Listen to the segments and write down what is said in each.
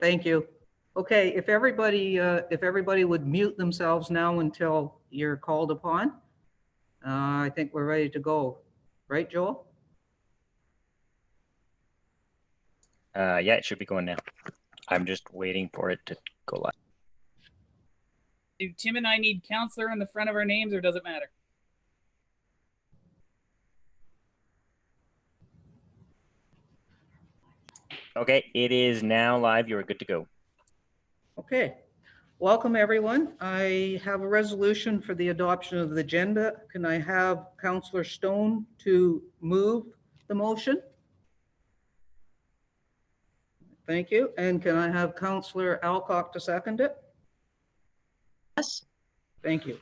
Thank you. Okay, if everybody would mute themselves now until you're called upon, I think we're ready to go. Right, Joel? Yeah, it should be going now. I'm just waiting for it to go live. Do Tim and I need counselor in the front of our names, or does it matter? Okay, it is now live. You're good to go. Okay. Welcome, everyone. I have a resolution for the adoption of the agenda. Can I have Councillor Stone to move the motion? Thank you. And can I have Councillor Alcock to second it? Yes. Thank you.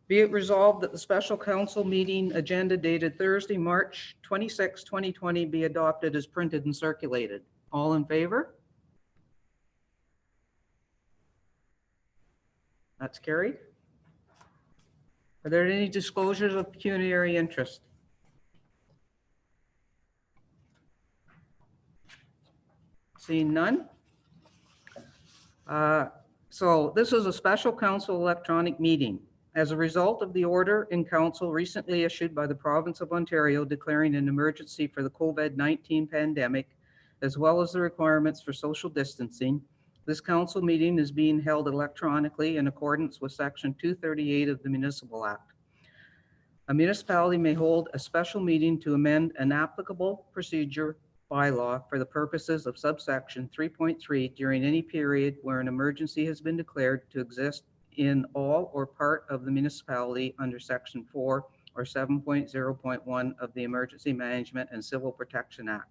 Be it resolved that the special council meeting agenda dated Thursday, March 26, 2020 be adopted as printed and circulated. All in favor? That's carried. Are there any disclosures of pecuniary interest? Seeing none. So this is a special council electronic meeting. As a result of the order in council recently issued by the province of Ontario declaring an emergency for the COVID-19 pandemic, as well as the requirements for social distancing, this council meeting is being held electronically in accordance with Section 238 of the Municipal Act. A municipality may hold a special meeting to amend an applicable procedure bylaw for the purposes of subsection 3.3 during any period where an emergency has been declared to exist in all or part of the municipality under Section 4 or 7.0.1 of the Emergency Management and Civil Protection Act.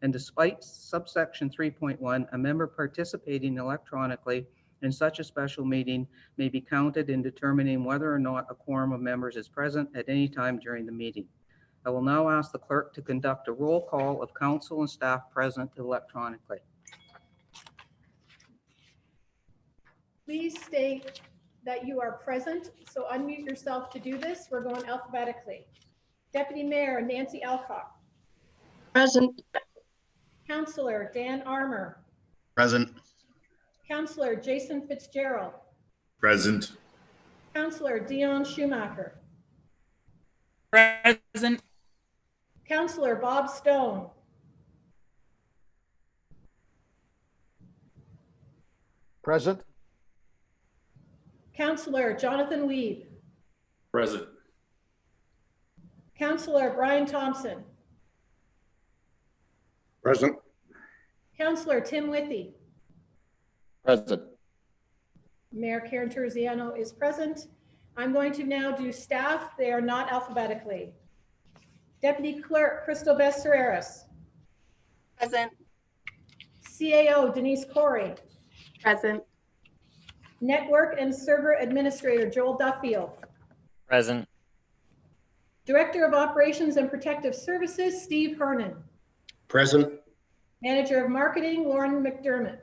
And despite subsection 3.1, a member participating electronically in such a special meeting may be counted in determining whether or not a quorum of members is present at any time during the meeting. I will now ask the clerk to conduct a roll call of council and staff present electronically. Please state that you are present, so unmute yourself to do this. We're going alphabetically. Deputy Mayor Nancy Alcock. Present. Councillor Dan Armour. Present. Councillor Jason Fitzgerald. Present. Councillor Dion Schumacher. Present. Councillor Bob Stone. Present. Councillor Jonathan Weed. Present. Councillor Brian Thompson. Present. Councillor Tim Withey. Present. Mayor Karen Terziano is present. I'm going to now do staff. They are not alphabetically. Deputy Clerk Crystal Bessarreras. Present. CAO Denise Corey. Present. Network and Server Administrator Joel Duffield. Present. Director of Operations and Protective Services Steve Hernan. Present. Manager of Marketing Lauren McDermott.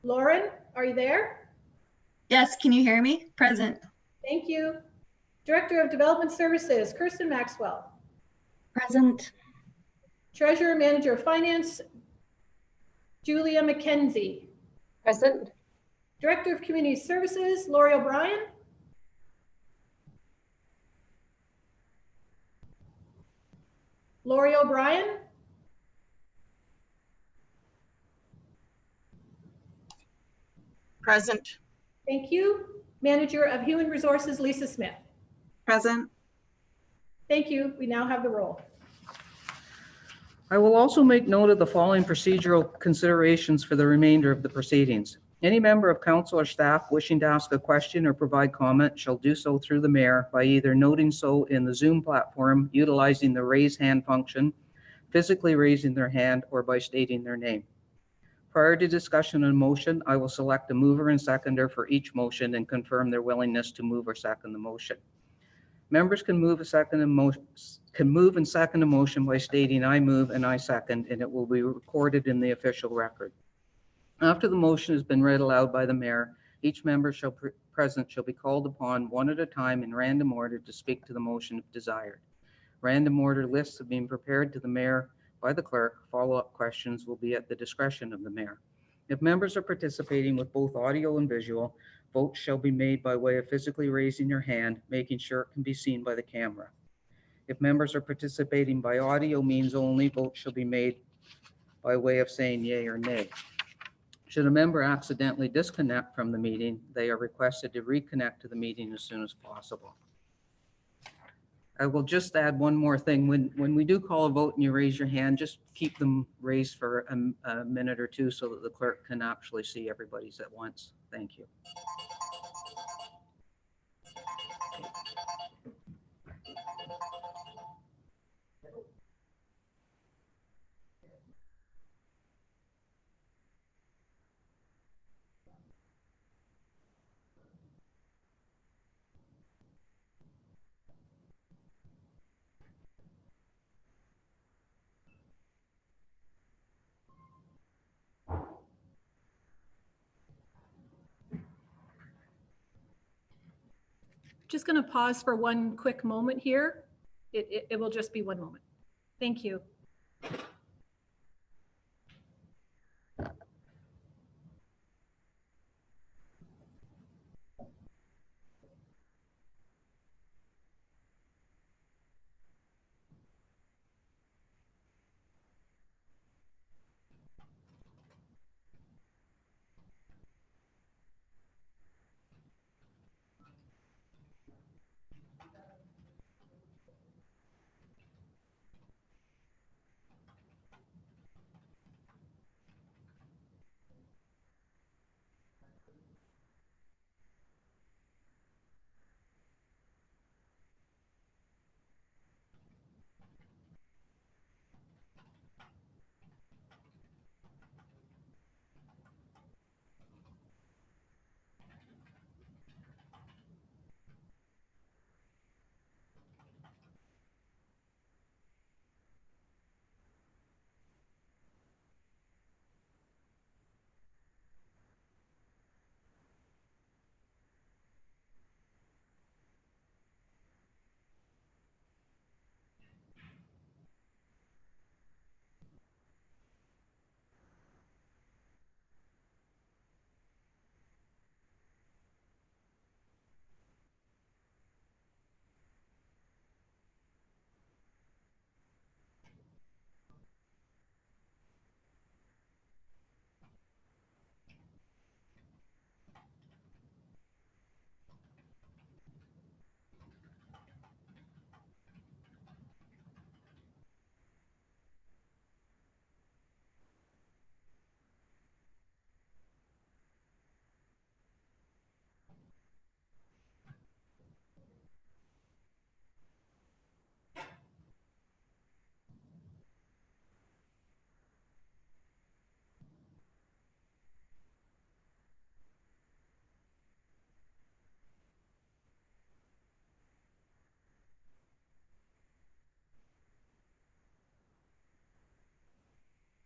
Lauren, are you there? Yes, can you hear me? Present. Thank you. Director of Development Services Kirsten Maxwell. Present. Treasurer Manager of Finance Julia McKenzie. Present. Director of Community Services Lori O'Brien. Lori O'Brien. Present. Thank you. Manager of Human Resources Lisa Smith. Present. Thank you. We now have the roll. I will also make note of the following procedural considerations for the remainder of the proceedings. Any member of council or staff wishing to ask a question or provide comment shall do so through the mayor by either noting so in the Zoom platform, utilizing the raise hand function, physically raising their hand, or by stating their name. Prior to discussion on motion, I will select a mover and seconder for each motion and confirm their willingness to move or second the motion. Members can move and second a motion by stating I move and I second, and it will be recorded in the official record. After the motion has been read aloud by the mayor, each member shall present shall be called upon one at a time in random order to speak to the motion if desired. Random order lists have been prepared to the mayor by the clerk. Follow-up questions will be at the discretion of the mayor. If members are participating with both audio and visual, votes shall be made by way of physically raising your hand, making sure it can be seen by the camera. If members are participating by audio means only, votes shall be made by way of saying yea or nay. Should a member accidentally disconnect from the meeting, they are requested to reconnect to the meeting as soon as possible. I will just add one more thing. When we do call a vote and you raise your hand, just keep them raised for a minute or two so that the clerk can actually see everybody's at once. Thank you. Just going to pause for one quick moment here. It will just be one moment. Thank you.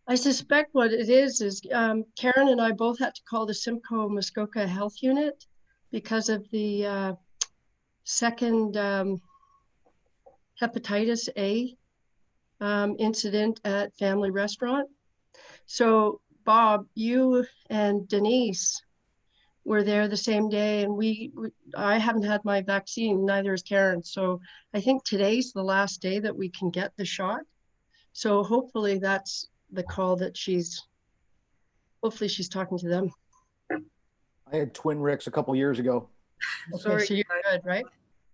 I suspect what it is Karen and I both had to call the Simcoe Muskoka Health Unit because of the second hepatitis A incident at Family Restaurant. So Bob, you and Denise were there the same day, and I haven't had my vaccine, neither has Karen. So I think today's the last day that we can get the shot. So hopefully that's the call that hopefully she's talking to them. I had twin Ricks a couple years ago. Okay, Sorry, so you're good, right?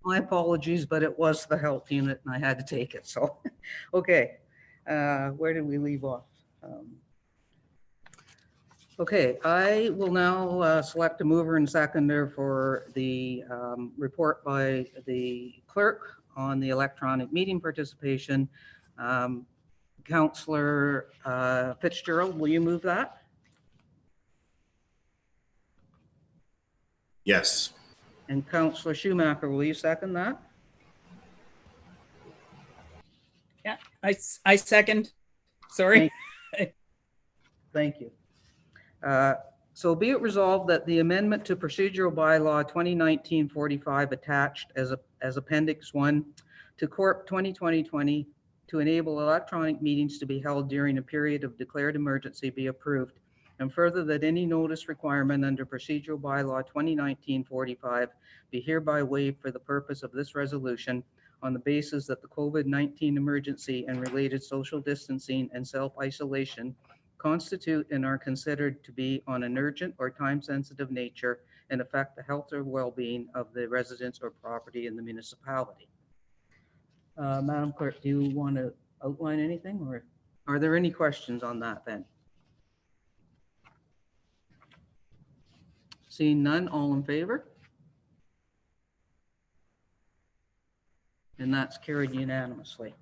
my apologies, but it was the health unit and I had to take it. So, okay. Where did we leave off? Okay, I will now select a mover and seconder for the report by the clerk on the electronic meeting participation. Councillor Fitzgerald, will you move that? Yes. And Councillor Schumacher, will you second that? Yeah, I second. Sorry. Thank you. So be it resolved that the amendment to procedural bylaw 2019-45 attached as Appendix 1 to Corp 2020 to enable electronic meetings to be held during a period of declared emergency be approved. And further, that any notice requirement under procedural bylaw 2019-45 be hereby waived for the purpose of this resolution on the basis that the COVID-19 emergency and related social distancing and self-isolation constitute and are considered to be on an urgent or time-sensitive nature and affect the health or well-being of the residents or property in the municipality. Madam Clerk, do you want to outline anything, or are there any questions on that then? Seeing none, all in favor? And that's carried unanimously.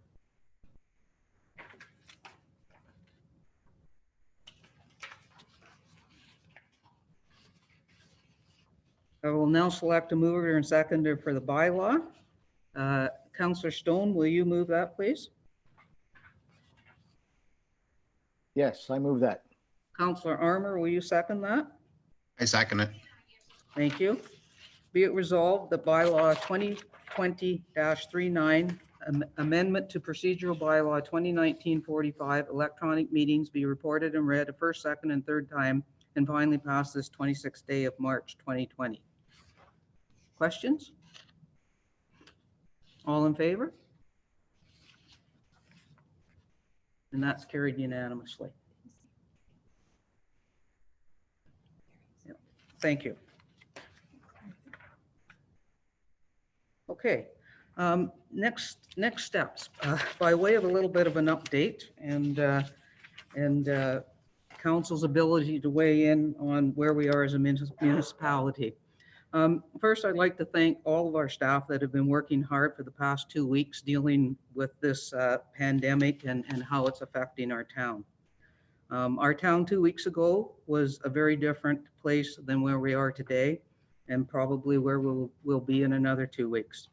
I will now select a mover and seconder for the bylaw. Councillor Stone, will you move that, please? Yes, I move that. Councillor Armour, will you second that? I second it. Thank you. Be it resolved that bylaw 2020-39, amendment to procedural bylaw 2019-45, electronic meetings be reported and read a first, second, and third time, and finally passed this 26th day of March 2020. Questions? All in favor? And that's carried unanimously. Yeah. Thank you. Okay, next steps. By way of a little bit of an update and council's ability to weigh in on where we are as a municipality. First, I'd like to thank all of our staff that have been working hard for the past 2 weeks dealing with this pandemic and how it's affecting our town. Our town 2 weeks ago was a very different place than where we are today, and probably where we'll be in another 2 weeks.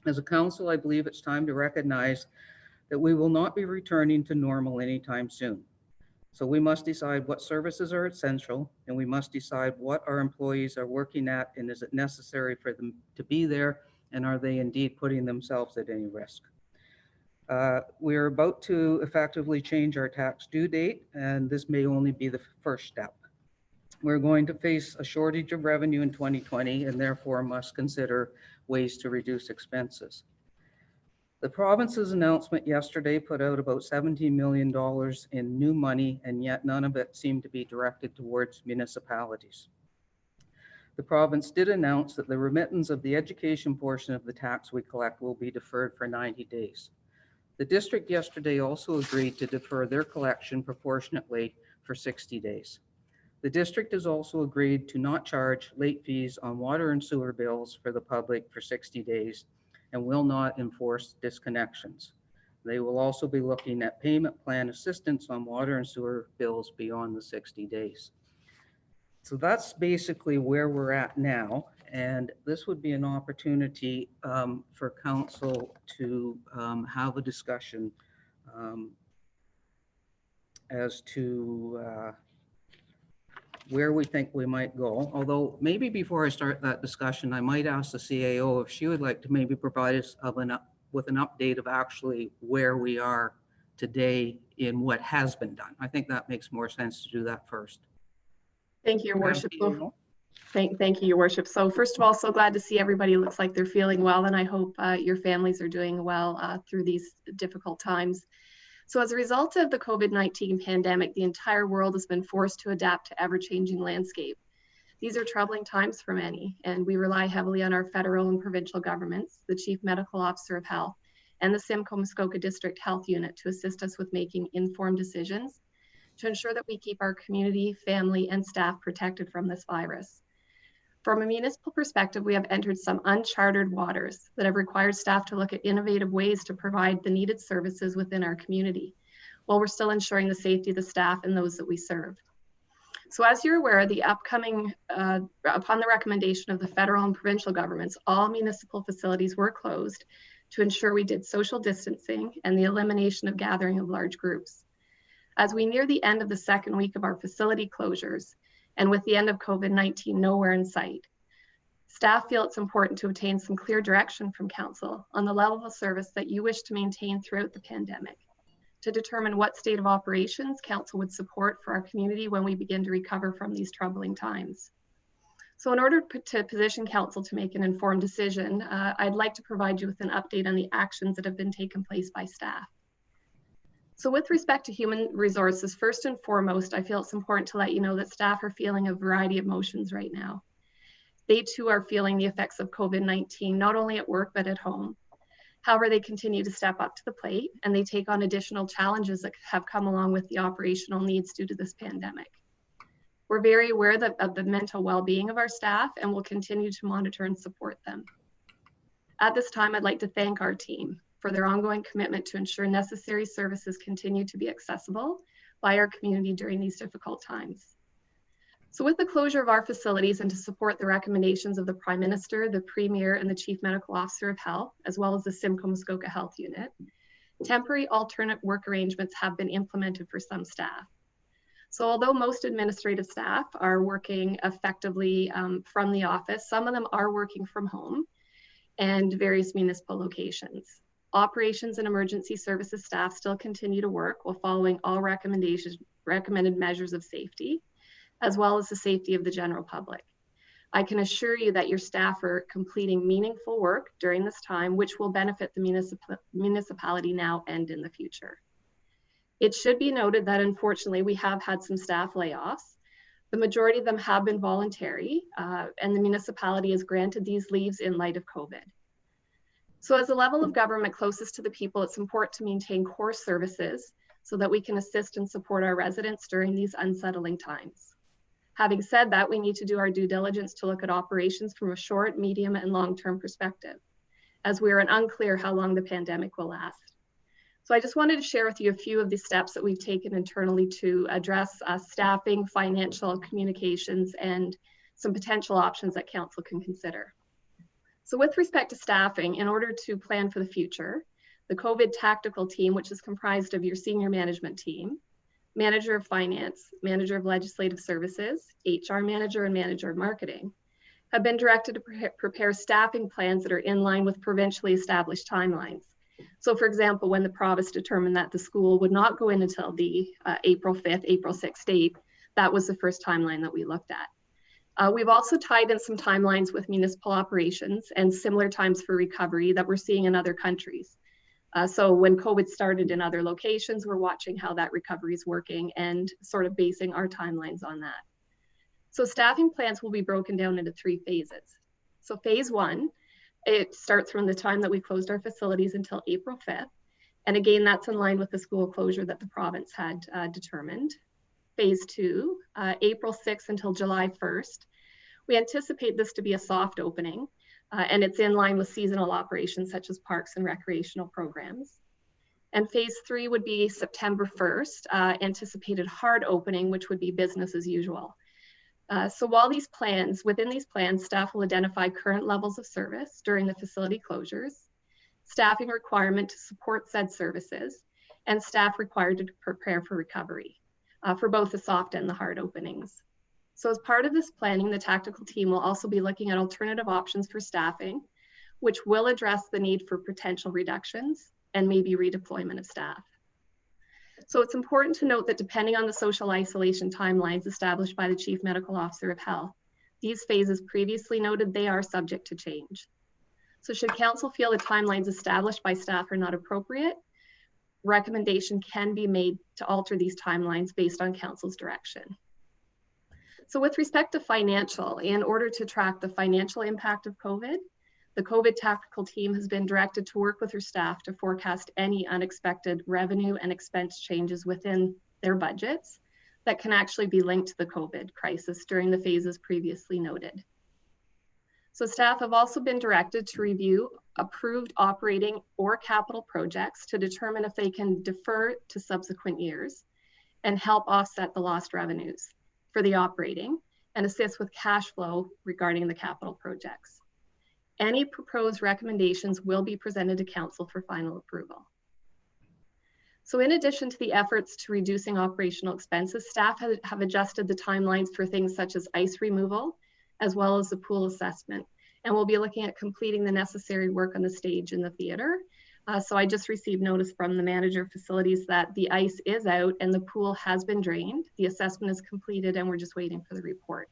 As a council, I believe it's time to recognize that we will not be returning to normal anytime soon. So we must decide what services are essential, and we must decide what our employees are working at, and is it necessary for them to be there, and are they indeed putting themselves at any risk? We're about to effectively change our tax due date, and this may only be the first step. We're going to face a shortage of revenue in 2020, and therefore must consider ways to reduce expenses. The province's announcement yesterday put out about $17 million in new money, and yet none of it seemed to be directed towards municipalities. The province did announce that the remittance of the education portion of the tax we collect will be deferred for 90 days. The district yesterday also agreed to defer their collection proportionately for 60 days. The district has also agreed to not charge late fees on water and sewer bills for the public for 60 days and will not enforce disconnections. They will also be looking at payment plan assistance on water and sewer bills beyond the 60 days. So that's basically where we're at now. And this would be an opportunity for council to have a discussion as to where we think we might go. Although maybe before I start that discussion, I might ask the CAO if she would like to maybe provide us with an update of actually where we are today in what has been done. I think that makes more sense to do that first. Thank you, Your Worship. CAO. Thank you, Your Worship. So first of all, so glad to see everybody looks like they're feeling well, and I hope your families are doing well through these difficult times. So as a result of the COVID-19 pandemic, the entire world has been forced to adapt to ever-changing landscape. These are troubling times for many, and we rely heavily on our federal and provincial governments, the Chief Medical Officer of Health, and the Simcoe Muskoka District Health Unit to assist us with making informed decisions to ensure that we keep our community, family, and staff protected from this virus. From a municipal perspective, we have entered some uncharted waters that have required staff to look at innovative ways to provide the needed services within our community, while we're still ensuring the safety of the staff and those that we serve. So as you're aware, the upcoming, upon the recommendation of the federal and provincial governments, all municipal facilities were closed to ensure we did social distancing and the elimination of gathering of large groups. As we near the end of the second week of our facility closures, And with the end of COVID-19 nowhere in sight, staff feel it's important to obtain some clear direction from Council on the level of service that you wish to maintain throughout the pandemic, to determine what state of operations Council would support for our community when we begin to recover from these troubling times. So in order to position Council to make an informed decision, I'd like to provide you with an update on the actions that have been taken place by staff. So with respect to human resources, first and foremost, I feel it's important to let you know that staff are feeling a variety of emotions right now. They too are feeling the effects of COVID-19, not only at work, but at home. However, they continue to step up to the plate and they take on additional challenges that have come along with the operational needs due to this pandemic. We're very aware of the mental well-being of our staff and will continue to monitor and support them. At this time, I'd like to thank our team for their ongoing commitment to ensure necessary services continue to be accessible by our community during these difficult times. So with the closure of our facilities and to support the recommendations of the Prime Minister, the Premier, and the Chief Medical Officer of Health, as well as the Simcoe Muskoka Health Unit, temporary alternate work arrangements have been implemented for some staff. So although most administrative staff are working effectively from the office, some of them are working from home and various municipal locations. Operations and emergency services staff still continue to work while following all recommended measures of safety, as well as the safety of the general public. I can assure you that your staff are completing meaningful work during this time, which will benefit the municipality now and in the future. It should be noted that unfortunately we have had some staff layoffs. The majority of them have been voluntary, and the municipality has granted these leaves in light of COVID. So as a level of government closest to the people, it's important to maintain core services so that we can assist and support our residents during these unsettling times. Having said that, we need to do our due diligence to look at operations from a short, medium, and long-term perspective, as we are unclear how long the pandemic will last. So I just wanted to share with you a few of the steps that we've taken internally to address staffing, financial, communications, and some potential options that Council can consider. So with respect to staffing, in order to plan for the future, the COVID tactical team, which is comprised of your senior management team, manager of finance, manager of legislative services, HR manager, and manager of marketing, have been directed to prepare staffing plans that are in line with provincially established timelines. So for example, when the province determined that the school would not go in until the April 5th, April 6th date, that was the first timeline that we looked at. We've also tied in some timelines with municipal operations and similar times for recovery that we're seeing in other countries. So when COVID started in other locations, we're watching how that recovery is working and sort of basing our timelines on that. So staffing plans will be broken down into 3 phases. So phase 1, it starts from the time that we closed our facilities until April 5th. And again, that's in line with the school closure that the province had determined. Phase 2, April 6th until July 1st. We anticipate this to be a soft opening, and it's in line with seasonal operations such as parks and recreational programs. And phase 3 would be September 1st, anticipated hard opening, which would be business as usual. So while within these plans, staff will identify current levels of service during the facility closures, staffing requirement to support said services, and staff required to prepare for recovery for both the soft and the hard openings. So as part of this planning, the tactical team will also be looking at alternative options for staffing, which will address the need for potential reductions and maybe redeployment of staff. So it's important to note that depending on the social isolation timelines established by the Chief Medical Officer of Health, these phases previously noted, they are subject to change. So should Council feel the timelines established by staff are not appropriate, recommendation can be made to alter these timelines based on Council's direction. So with respect to financial, in order to track the financial impact of COVID, the COVID tactical team has been directed to work with her staff to forecast any unexpected revenue and expense changes within their budgets that can actually be linked to the COVID crisis during the phases previously noted. So staff have also been directed to review approved operating or capital projects to determine if they can defer to subsequent years and help offset the lost revenues for the operating and assist with cash flow regarding the capital projects. Any proposed recommendations will be presented to Council for final approval. So in addition to the efforts to reducing operational expenses, staff have adjusted the timelines for things such as ice removal, as well as the pool assessment. And we'll be looking at completing the necessary work on the stage in the theater. So I just received notice from the manager of facilities that the ice is out and the pool has been drained. The assessment is completed and we're just waiting for the report.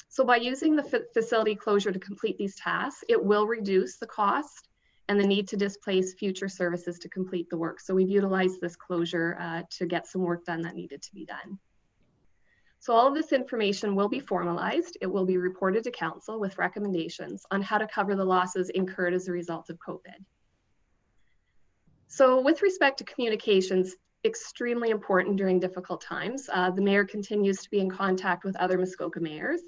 So by using the facility closure to complete these tasks, it will reduce the cost and the need to displace future services to complete the work. So we've utilized this closure to get some work done that needed to be done. So all of this information will be formalized. It will be reported to council with recommendations on how to cover the losses incurred as a result of COVID. So with respect to communications, extremely important during difficult times. The mayor continues to be in contact with other Muskoka mayors,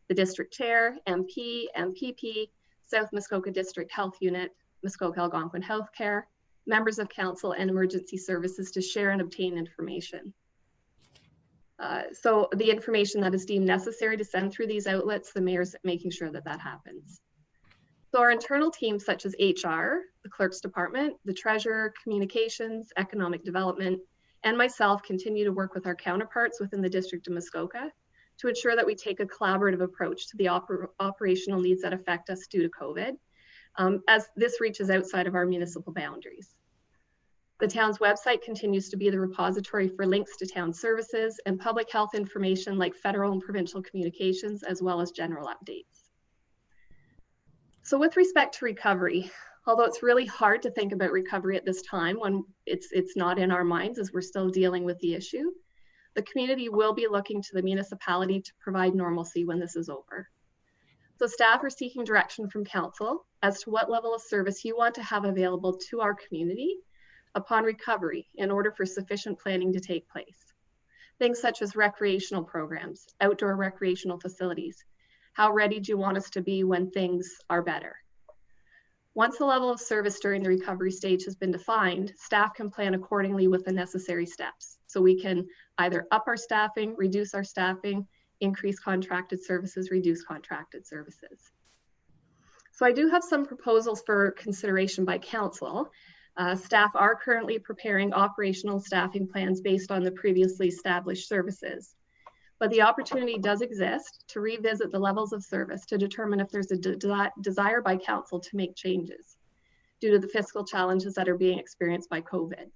the district chair, MP, MPP, South Muskoka District Health Unit, Muskoka Algonquin Healthcare, members of council and emergency services to share and obtain information. So the information that is deemed necessary to send through these outlets, the mayor's making sure that that happens. So our internal teams such as HR, the clerk's department, the treasurer, communications, economic development, and myself continue to work with our counterparts within the District of Muskoka to ensure that we take a collaborative approach to the operational needs that affect us due to COVID, as this reaches outside of our municipal boundaries. The town's website continues to be the repository for links to town services and public health information like federal and provincial communications, as well as general updates. So with respect to recovery, although it's really hard to think about recovery at this time when it's not in our minds as we're still dealing with the issue, the community will be looking to the municipality to provide normalcy when this is over. So staff are seeking direction from council as to what level of service you want to have available to our community upon recovery in order for sufficient planning to take place. Things such as recreational programs, outdoor recreational facilities. How ready do you want us to be when things are better? Once the level of service during the recovery stage has been defined, staff can plan accordingly with the necessary steps. So we can either up our staffing, reduce our staffing, increase contracted services, reduce contracted services. So I do have some proposals for consideration by council. Staff are currently preparing operational staffing plans based on the previously established services. But the opportunity does exist to revisit the levels of service to determine if there's a desire by council to make changes due to the fiscal challenges that are being experienced by COVID.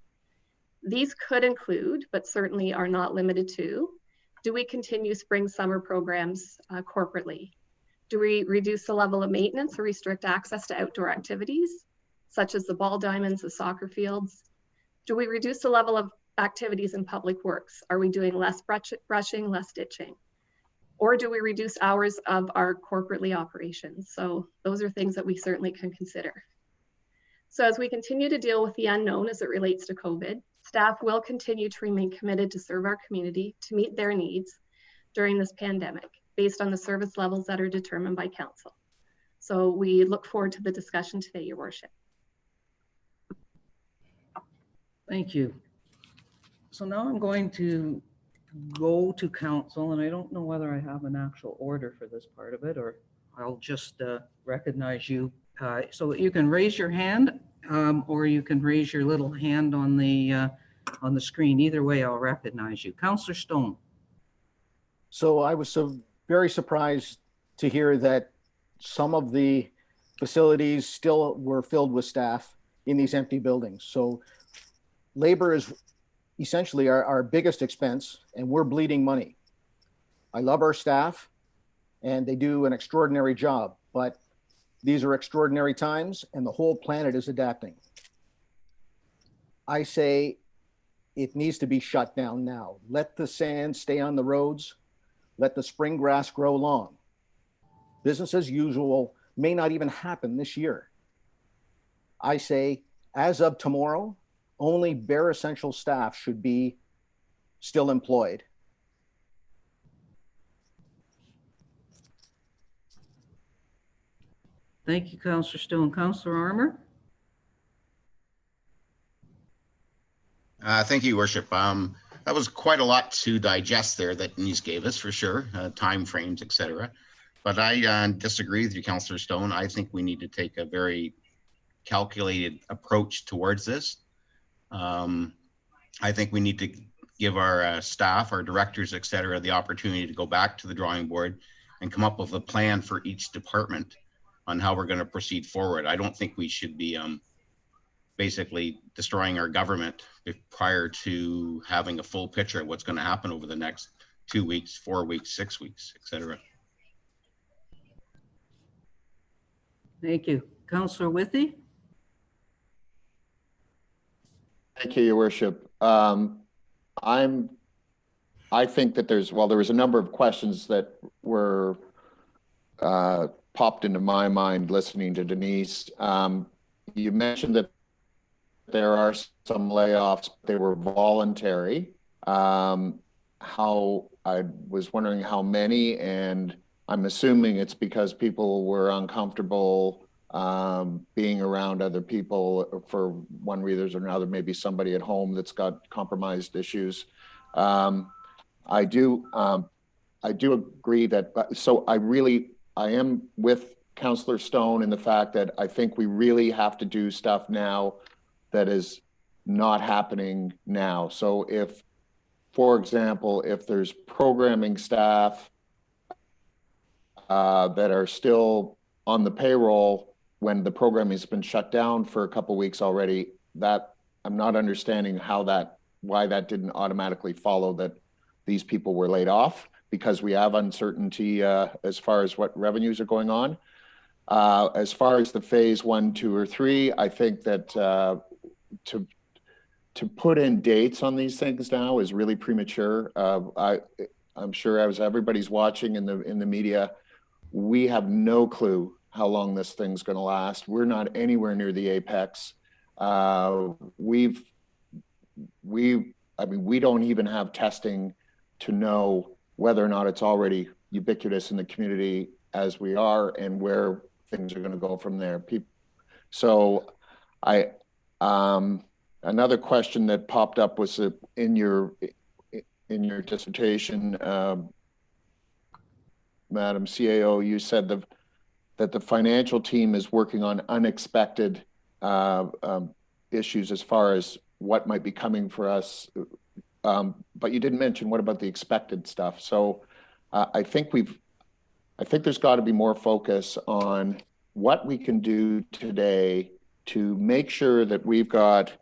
These could include, but certainly are not limited to, do we continue spring summer programs corporately? Do we reduce the level of maintenance or restrict access to outdoor activities, such as the ball diamonds, the soccer fields? Do we reduce the level of activities in public works? Are we doing less brushing, less ditching? Or do we reduce hours of our corporately operations? So those are things that we certainly can consider. So as we continue to deal with the unknown as it relates to COVID, staff will continue to remain committed to serve our community, to meet their needs during this pandemic, based on the service levels that are determined by council. So we look forward to the discussion today, Your Worship. Thank you. So now I'm going to go to council, and I don't know whether I have an actual order for this part of it, or I'll just recognize you. So you can raise your hand, or you can raise your little hand on the screen. Either way, I'll recognize you. Councillor Stone. So I was very surprised to hear that some of the facilities still were filled with staff in these empty buildings. So labor is essentially our biggest expense, and we're bleeding money. I love our staff and they do an extraordinary job, but these are extraordinary times and the whole planet is adapting. I say it needs to be shut down now. Let the sand stay on the roads. Let the spring grass grow long. Business as usual may not even happen this year. I say, as of tomorrow, only bare essential staff should be still employed. Thank you, Councillor Stone. Councillor Armour? Thank you, Your Worship. That was quite a lot to digest there that Denise gave us, for sure, time frames, etc. But I disagree with you, Councillor Stone. I think we need to take a very calculated approach towards this. I think we need to give our staff, our directors, et cetera, the opportunity to go back to the drawing board and come up with a plan for each department on how we're going to proceed forward. I don't think we should be basically destroying our government prior to having a full picture of what's going to happen over the next 2 weeks, 4 weeks, 6 weeks, et cetera. Thank you. Councillor Withey? Thank you, Your Worship. I think that there was a number of questions that were popped into my mind listening to Denise. You mentioned that there are some layoffs, they were voluntary. How I was wondering how many, and I'm assuming it's because people were uncomfortable being around other people for one reason or another, maybe somebody at home that's got compromised issues. I do agree that, so I am with Councillor Stone in the fact that I think we really have to do stuff now that is not happening now. So if, for example, if there's programming staff that are still on the payroll when the programming has been shut down for a couple of weeks already, that I'm not understanding why that didn't automatically follow that these people were laid off, because we have uncertainty as far as what revenues are going on. As far as the phase 1, 2, or 3, I think that to put in dates on these things now is really premature. I'm sure as everybody's watching in the media, we have no clue how long this thing's going to last. We're not anywhere near the apex. We don't even have testing to know whether or not it's already ubiquitous in the community as we are, and where things are going to go from there. So another question that popped up was in your dissertation, Madam CAO, you said that the financial team is working on unexpected issues as far as what might be coming for us. But you didn't mention what about the expected stuff. So I think there's got to be more focus on what we can do today to make sure that we've got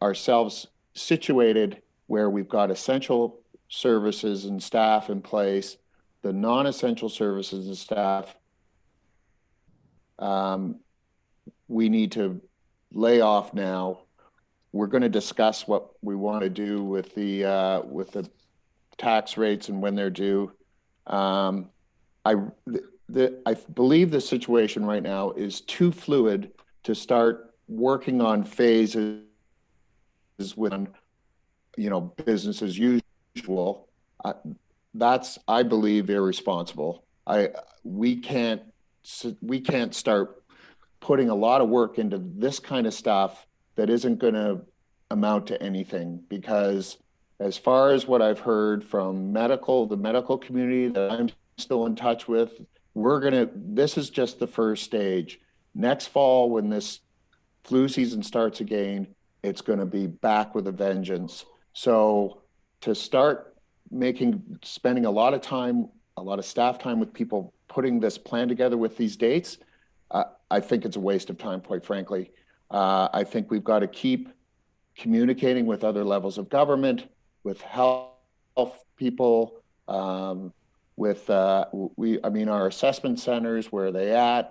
ourselves situated where we've got essential services and staff in place, the non-essential services and staff we need to lay off now. We're going to discuss what we want to do with the tax rates and when they're due. I believe the situation right now is too fluid to start working on phases with, business as usual. That's, I believe, irresponsible. We can't start putting a lot of work into this kind of stuff that isn't going to amount to anything, because as far as what I've heard from the medical community that I'm still in touch with, this is just the first stage. Next fall, when this flu season starts again, it's going to be back with a vengeance. So to start spending a lot of staff time with people putting this plan together with these dates, I think it's a waste of time, quite frankly. I think we've got to keep communicating with other levels of government, with health people, with our assessment centers, where are they at?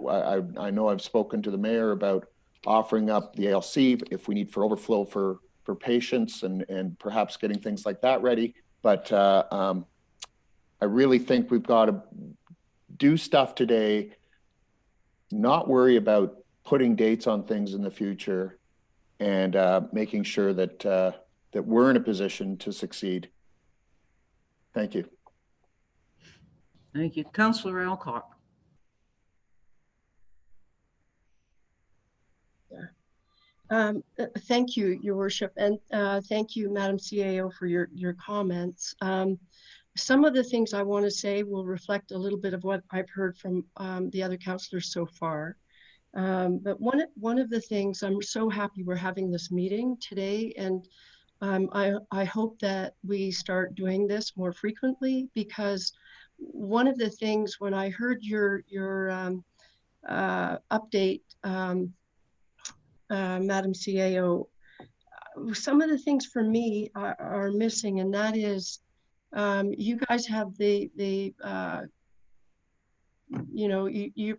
I know I've spoken to the mayor about offering up the ALC if we need for overflow for patients and perhaps getting things like that ready. But I really think we've got to do stuff today, not worry about putting dates on things in the future, and making sure that that we're in a position to succeed. Thank you. Thank you. Councillor Alcock. Thank you, Your Worship, and thank you, Madam CAO, for your comments. Some of the things I want to say will reflect a little bit of what I've heard from the other councillors so far. But one of the things, I'm so happy we're having this meeting today, and I hope that we start doing this more frequently, because one of the things when I heard your update, Madam CAO, some of the things for me are missing, and that is you guys have you know,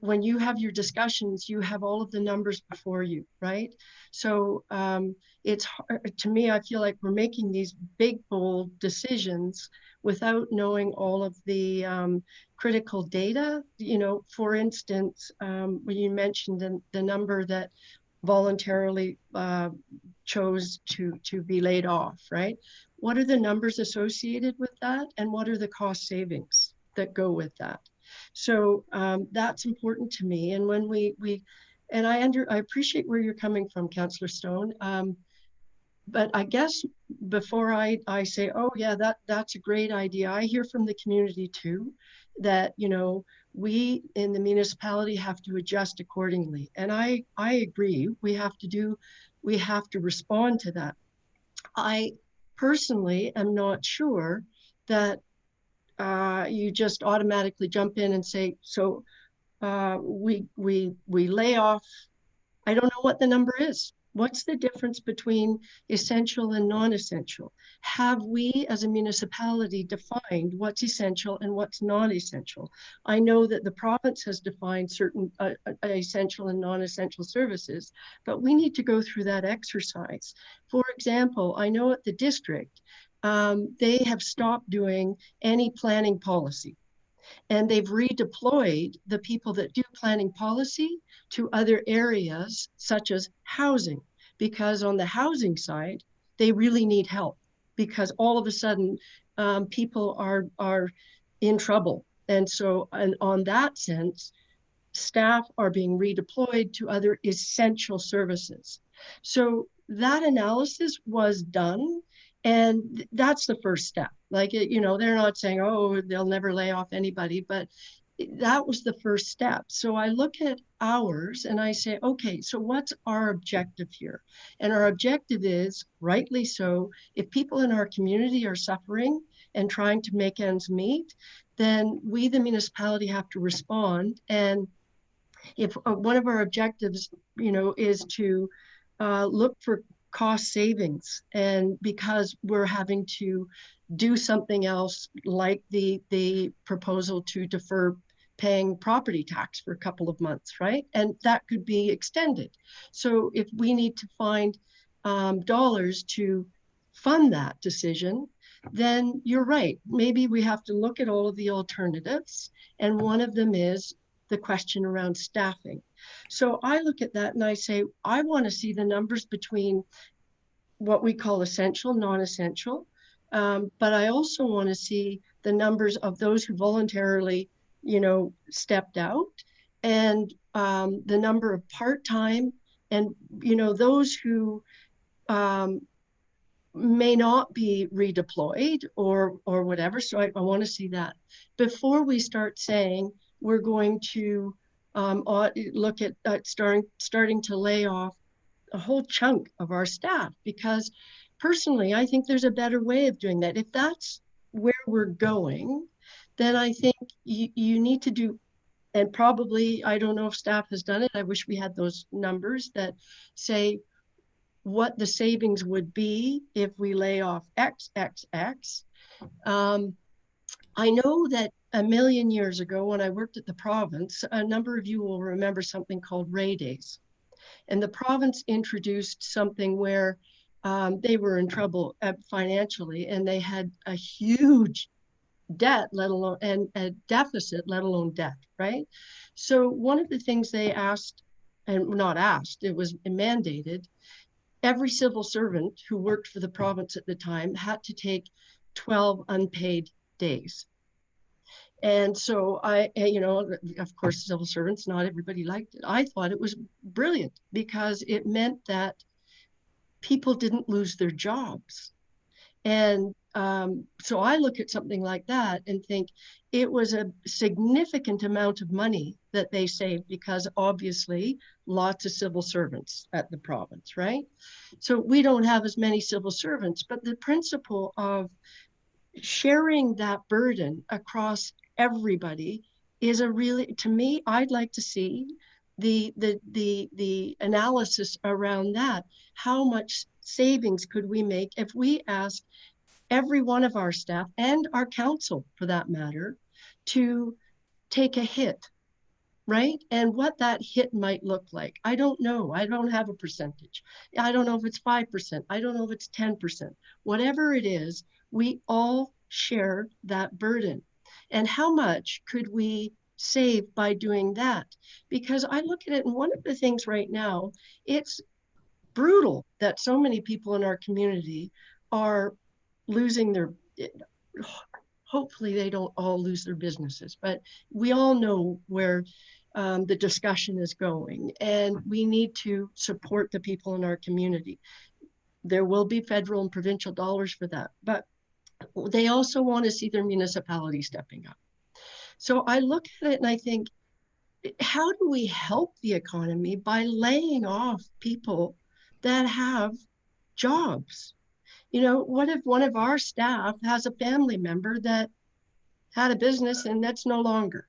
when you have your discussions, you have all of the numbers before you, right? So it's hard, to me, I feel like we're making these big, bold decisions without knowing all of the critical data. You know, for instance, when you mentioned the number that voluntarily chose to be laid off, right? What are the numbers associated with that, and what are the cost savings that go with that? So that's important to me. And when and I appreciate where you're coming from, Councillor Stone. But I guess before I say, oh yeah, that's a great idea, I hear from the community too, that, you know, we in the municipality have to adjust accordingly. And I agree, we have to respond to that. I personally am not sure that you just automatically jump in and say, so we lay off. I don't know what the number is. What's the difference between essential and non-essential? Have we as a municipality defined what's essential and what's non-essential? I know that the province has defined certain essential and non-essential services, but we need to go through that exercise. For example, I know at the district, they have stopped doing any planning policy, and they've redeployed the people that do planning policy to other areas such as housing, because on the housing side, they really need help, because all of a sudden people are in trouble. And so, and on that sense, staff are being redeployed to other essential services. So that analysis was done, and that's the first step. Like, you know, they're not saying, oh, they'll never lay off anybody, but that was the first step. So I look at ours and I say, okay, so what's our objective here? And our objective is, rightly so, if people in our community are suffering and trying to make ends meet, then we, the municipality, have to respond. And if one of our objectives, you know, is to look for cost savings, and because we're having to do something else, like the proposal to defer paying property tax for a couple of months, right? And that could be extended. So if we need to find dollars to fund that decision, then you're right. Maybe we have to look at all of the alternatives. And one of them is the question around staffing. So I look at that and I say, I want to see the numbers between what we call essential, non-essential, but I also want to see the numbers of those who voluntarily, you know, stepped out, and the number of part-time, and, you know, those who may not be redeployed or whatever. So I want to see that before we start saying we're going to look at starting to lay off a whole chunk of our staff, because personally, I think there's a better way of doing that. If that's where we're going, then I think you need to do, and probably, I don't know if staff has done it, I wish we had those numbers that say what the savings would be if we lay off XXX. I know that a million years ago, when I worked at the province, a number of you will remember something called Ray Days. And the province introduced something where they were in trouble financially, and they had a huge debt, let alone, and a deficit, let alone debt, right? So one of the things they asked, and not asked, it was mandated, every civil servant who worked for the province at the time had to take 12 unpaid days. And so I, you know, of course, civil servants, not everybody liked it. I thought it was brilliant, because it meant that people didn't lose their jobs. And So I look at something like that and think it was a significant amount of money that they saved, because obviously lots of civil servants at the province, right? So we don't have as many civil servants, but the principle of sharing that burden across everybody is a really, to me, I'd like to see the analysis around that. How much savings could we make if we ask every one of our staff and our council, for that matter, to take a hit, right? And what that hit might look like. I don't know. I don't have a percentage. I don't know if it's 5%. I don't know if it's 10%. Whatever it is, we all share that burden. And how much could we save by doing that? Because I look at it, and one of the things right now, it's brutal that so many people in our community are losing their, hopefully they don't all lose their businesses, but we all know where the discussion is going, and we need to support the people in our community. There will be federal and provincial dollars for that, but they also want to see their municipality stepping up. So I look at it and I think, how do we help the economy by laying off people that have jobs? You know, what if one of our staff has a family member that had a business and that's no longer?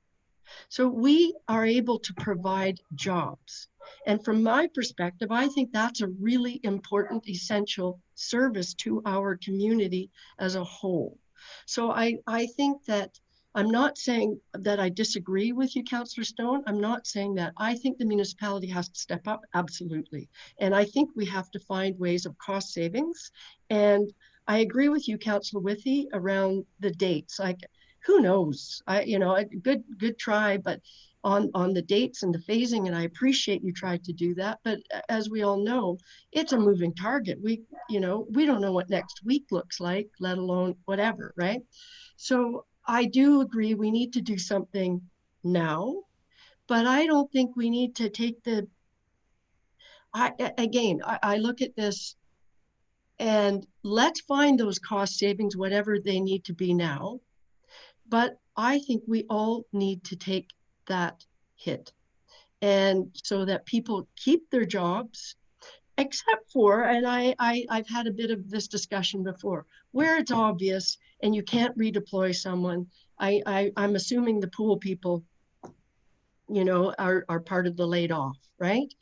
So we are able to provide jobs. And from my perspective, I think that's a really important, essential service to our community as a whole. So I think that, I'm not saying that I disagree with you, Councillor Stone. I'm not saying that. I think the municipality has to step up, absolutely. And I think we have to find ways of cost savings. And I agree with you, Councillor Withey, around the dates. Like, who knows? Good try, but on the dates and the phasing, and I appreciate you tried to do that. But as we all know, it's a moving target. We don't know what next week looks like, let alone whatever, right? So I do agree we need to do something now, but I don't think we need to take I look at this and let's find those cost savings, whatever they need to be now. But I think we all need to take that hit, and so that people keep their jobs, except for, and I've had a bit of this discussion before, where it's obvious and you can't redeploy someone. I'm assuming the pool people, are part of the laid off, right?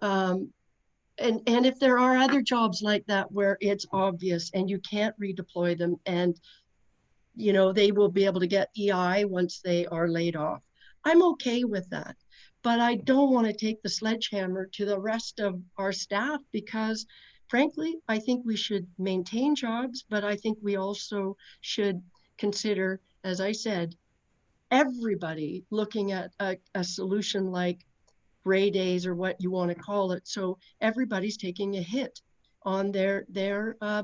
And if there are other jobs like that where it's obvious and you can't redeploy them, and they will be able to get EI once they are laid off, I'm okay with that. But I don't want to take the sledgehammer to the rest of our staff, because frankly, I think we should maintain jobs, but I think we also should consider, as I said, everybody looking at a solution like gray days, or what you want to call it. So everybody's taking a hit on their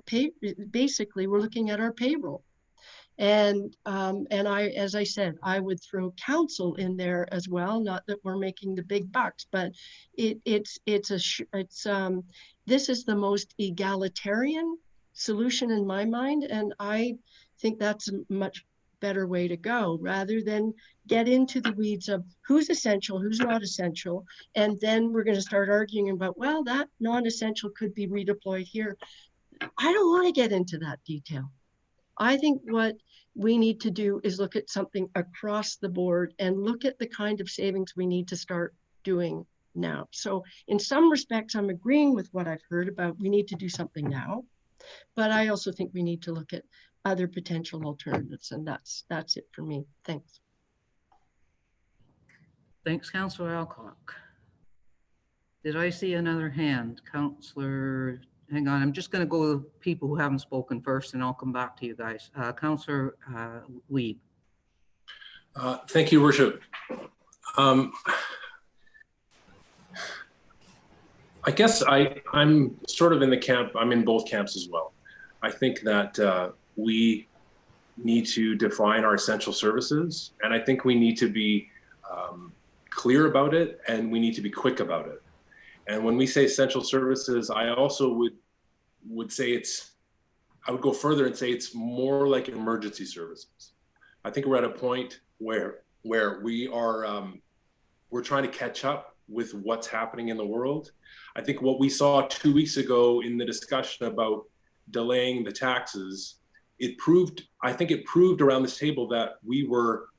pay. Basically, we're looking at our payroll. And as I said, I would throw council in there as well. Not that we're making the big bucks, but this is the most egalitarian solution in my mind, and I think that's a much better way to go, rather than get into the weeds of who's essential, who's not essential, and then we're going to start arguing about, well, that non-essential could be redeployed here. I don't want to get into that detail. I think what we need to do is look at something across the board and look at the kind of savings we need to start doing now. So in some respects, I'm agreeing with what I've heard about we need to do something now, but I also think we need to look at other potential alternatives, and that's it for me. Thanks. Thanks, Councillor Alcock. Did I see another hand? Councillor, hang on, I'm just going to go to people who haven't spoken first, and I'll come back to you guys. Councillor Weed. Thank you, Worship. I guess I'm sort of in the camp, I'm in both camps as well. I think that we need to define our essential services, and I think we need to be clear about it, and we need to be quick about it. And when we say essential services, I also would say it's I would go further and say it's more like emergency services. I think we're at a point where we are we're trying to catch up with what's happening in the world. I think what we saw 2 weeks ago in the discussion about delaying the taxes, I think it proved around this table that we were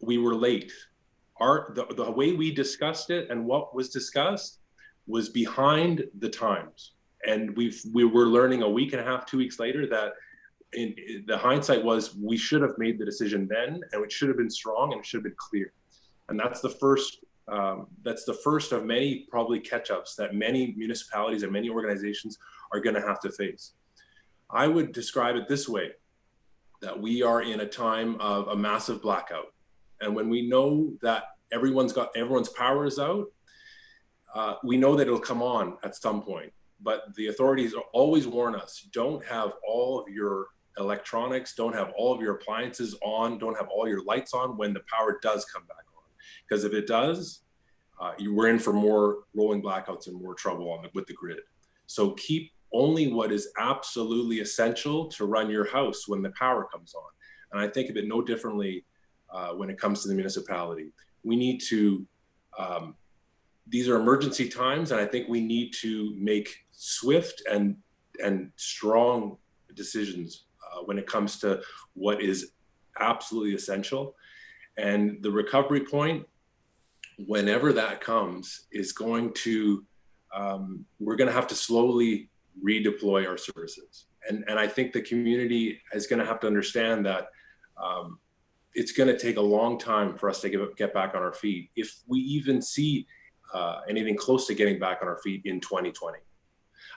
late. The way we discussed it and what was discussed was behind the times. And we were learning a week and a half, 2 weeks later that the hindsight was we should have made the decision then, and it should have been strong and it should have been clear. And that's the first of many probably catch-ups that many municipalities and many organizations are going to have to face. I would describe it this way, that we are in a time of a massive blackout. And when we know that everyone's power is out, we know that it'll come on at some point. But the authorities always warn us, don't have all of your electronics, don't have all of your appliances on, don't have all your lights on when the power does come back on. Because if it does, we're in for more rolling blackouts and more trouble with the grid. So keep only what is absolutely essential to run your house when the power comes on. And I think of it no differently when it comes to the municipality. We need to, these are emergency times, and I think we need to make swift and strong decisions when it comes to what is absolutely essential. And the recovery point, whenever that comes, is going to, we're going to have to slowly redeploy our services. And I think the community is going to have to understand that it's going to take a long time for us to get back on our feet, if we even see anything close to getting back on our feet in 2020.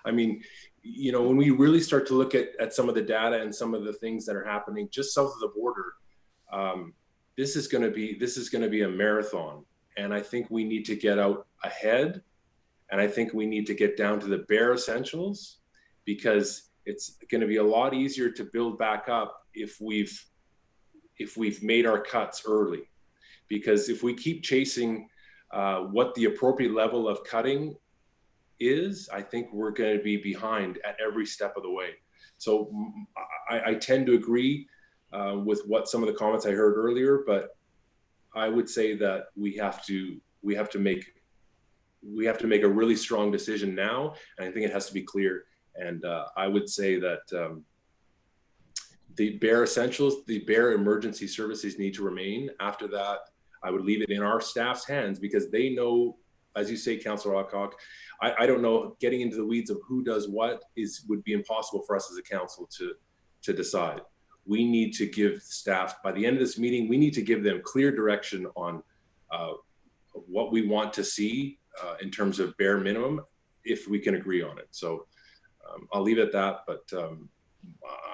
I mean, you know, when we really start to look at some of the data and some of the things that are happening just south of the border, this is going to be a marathon. And I think we need to get out ahead. And I think we need to get down to the bare essentials, because it's going to be a lot easier to build back up if we've made our cuts early. Because if we keep chasing what the appropriate level of cutting is, I think we're going to be behind at every step of the way. So I tend to agree with what some of the comments I heard earlier, but I would say that we have to make a really strong decision now, and I think it has to be clear. And I would say that the bare essentials, the bare emergency services need to remain. After that, I would leave it in our staff's hands, because they know, as you say, Councillor Alcock, I don't know, getting into the weeds of who does what would be impossible for us as a council to decide. We need to give staff, by the end of this meeting, we need to give them clear direction on what we want to see in terms of bare minimum, if we can agree on it. So I'll leave it at that, but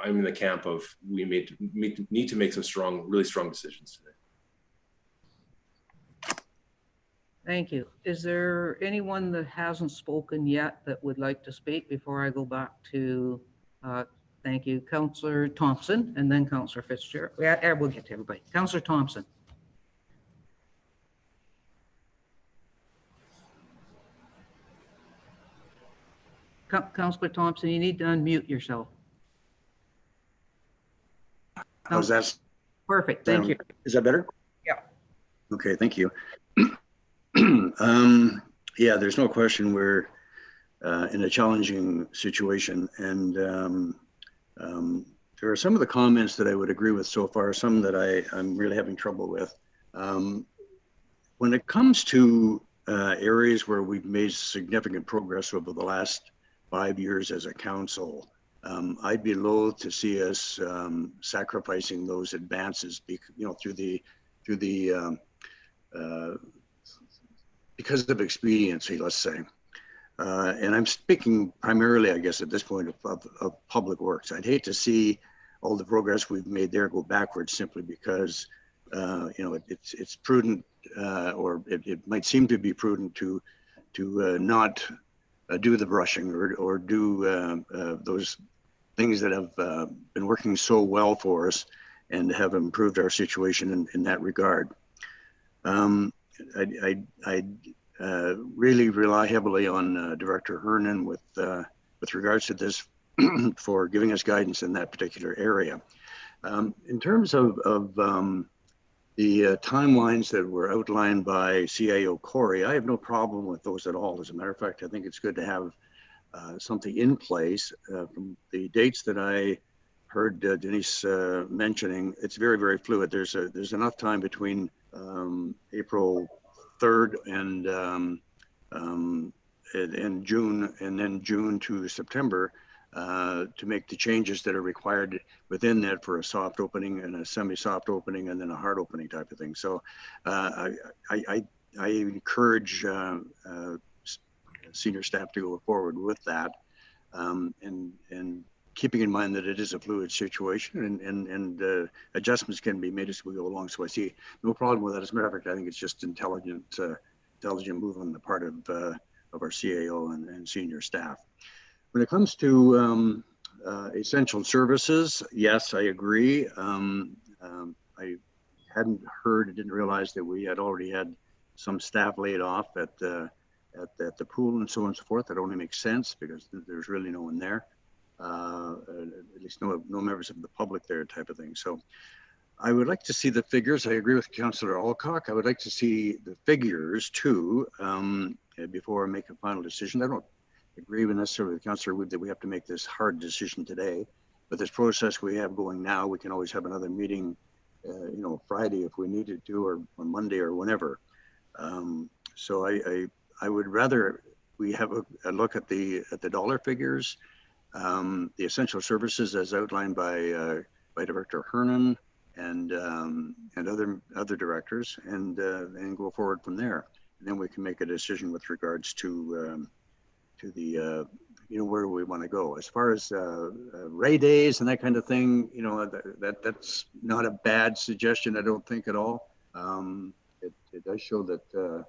I'm in the camp of we need to make some really strong decisions today. Thank you. Is there anyone that hasn't spoken yet that would like to speak before I go back to, thank you, Councillor Thompson, and then Councillor Fitzgerald? Yeah, we'll get to everybody. Councillor Thompson. Councillor Thompson, you need to unmute yourself. How's that? Perfect, thank you. Is that better? Yeah. Okay, thank you. Yeah, there's no question we're in a challenging situation, and there are some of the comments that I would agree with so far, some that I'm really having trouble with. When it comes to areas where we've made significant progress over the last 5 years as a council, I'd be loath to see us sacrificing those advances, because of expediency, let's say. And I'm speaking primarily, I guess, at this point of public works. I'd hate to see all the progress we've made there go backwards simply because, it's prudent, or it might seem to be prudent to not do the brushing or do those things that have been working so well for us and have improved our situation in that regard. I really rely heavily on Director Hernan with regards to this for giving us guidance in that particular area. In terms of the timelines that were outlined by CAO Corey, I have no problem with those at all. As a matter of fact, I think it's good to have something in place. From the dates that I heard Denise mentioning, it's very, very fluid. There's enough time between April 3rd and June, and then June to September, to make the changes that are required within that for a soft opening and a semi-soft opening and then a hard opening type of thing. So I encourage senior staff to go forward with that, and keeping in mind that it is a fluid situation, and adjustments can be made as we go along. So I see no problem with that. As a matter of fact, I think it's just intelligent move on the part of our CAO and senior staff. When it comes to essential services, yes, I agree. I hadn't heard, I didn't realize that we had already had some staff laid off at the pool and so on and so forth. That only makes sense because there's really no one there, at least no members of the public there type of thing. So I would like to see the figures. I agree with Councillor Alcock. I would like to see the figures too before I make a final decision. I don't agree with necessarily with Councillor Wood that we have to make this hard decision today, but this process we have going now, we can always have another meeting, Friday if we needed to, or Monday or whenever. So I would rather we have a look at the dollar figures, the essential services as outlined by Director Hernan and other directors, and go forward from there. And then we can make a decision with regards to the where do we want to go as far as Ray days and that kind of thing. That's not a bad suggestion, I don't think at all. It does show that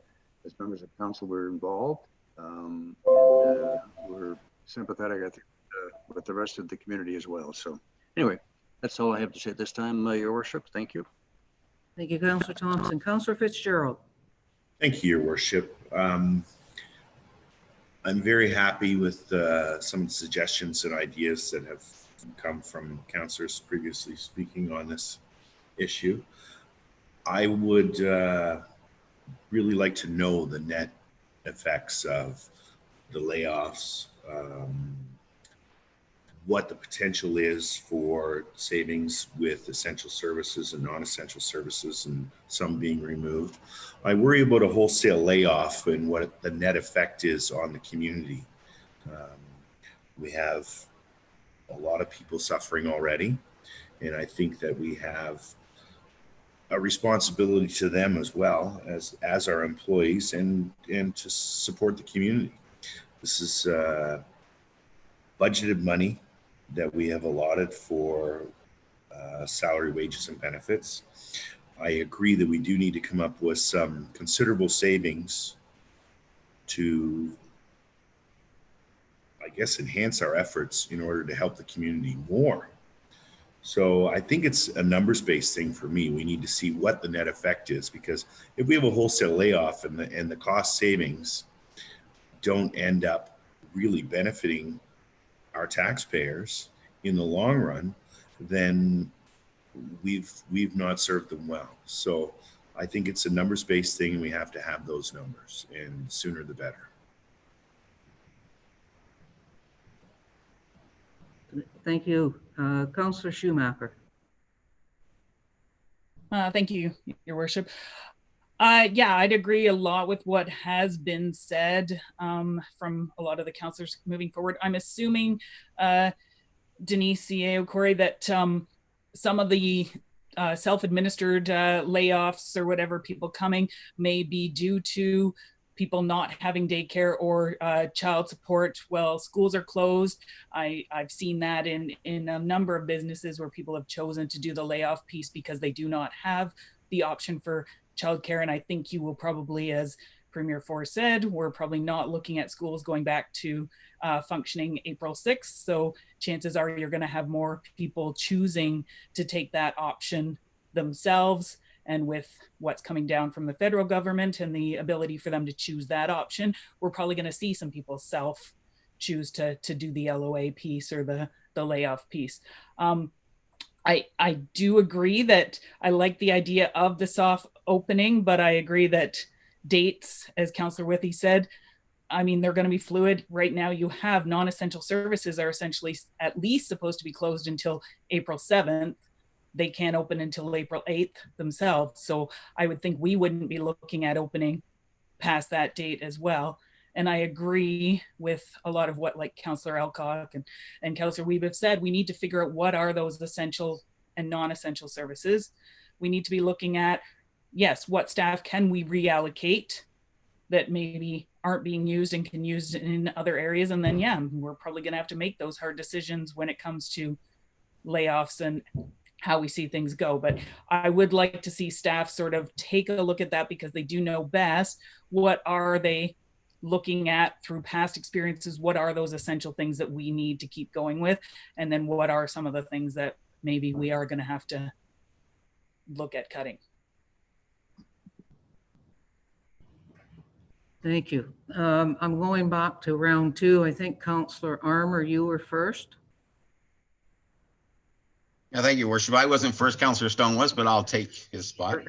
as members of council we're involved, and we're sympathetic, I think, with the rest of the community as well. So anyway, that's all I have to say at this time, Your Worship. Thank you. Thank you, Councillor Thompson. Councillor Fitzgerald. Thank you, Your Worship. I'm very happy with some of the suggestions and ideas that have come from councillors previously speaking on this issue. I would really like to know the net effects of the layoffs, what the potential is for savings with essential services and non-essential services, and some being removed. I worry about a wholesale layoff and what the net effect is on the community. We have a lot of people suffering already, and I think that we have a responsibility to them as well as our employees, and to support the community. This is budgeted money that we have allotted for salary, wages, and benefits. I agree that we do need to come up with some considerable savings to, I guess, enhance our efforts in order to help the community more. So I think it's a numbers-based thing for me. We need to see what the net effect is, because if we have a wholesale layoff and the cost savings don't end up really benefiting our taxpayers in the long run, then we've not served them well. So I think it's a numbers-based thing, and we have to have those numbers, and sooner the better. Thank you. Councillor Schumacher. Thank you, Your Worship. Yeah, I'd agree a lot with what has been said from a lot of the councillors moving forward. I'm assuming, Denise, CAO Corey, that some of the self-administered layoffs or whatever, people coming, may be due to people not having daycare or child support while schools are closed. I've seen that in a number of businesses where people have chosen to do the layoff piece because they do not have the option for childcare. And I think you will probably, as Premier Ford said, we're probably not looking at schools going back to functioning April 6th. So chances are you're going to have more people choosing to take that option themselves. And with what's coming down from the federal government and the ability for them to choose that option, we're probably going to see some people choose to do the LOA piece or the layoff piece. I do agree that I like the idea of the soft opening, but I agree that dates, as Councillor Withey said, I mean, they're going to be fluid. Right now, you have non-essential services are essentially at least supposed to be closed until April 7th. They can't open until April 8th themselves. So I would think we wouldn't be looking at opening past that date as well. And I agree with a lot of what like Councillor Alcock and Councillor Wiebe have said. We need to figure out what are those essential and non-essential services. We need to be looking at, yes, what staff can we reallocate that maybe aren't being used and can use in other areas. And then, yeah, we're probably going to have to make those hard decisions when it comes to layoffs and how we see things go. But I would like to see staff sort of take a look at that because they do know best. What are they looking at through past experiences? What are those essential things that we need to keep going with? And then what are some of the things that maybe we are going to have to look at cutting? Thank you. I'm going back to round two. I think Councillor Armour, you were first. Yeah, thank you, Worship. I wasn't first, Councillor Stone was, but I'll take his spot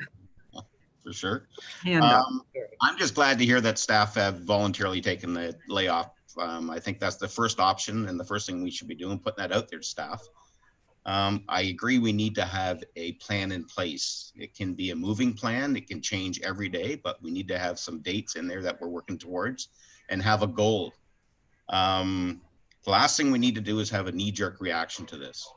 for sure. Hand up. I'm just glad to hear that staff have voluntarily taken the layoff. I think that's the first option and the first thing we should be doing, putting that out there to staff. I agree we need to have a plan in place. It can be a moving plan. It can change every day, but we need to have some dates in there that we're working towards and have a goal. The last thing we need to do is have a knee-jerk reaction to this.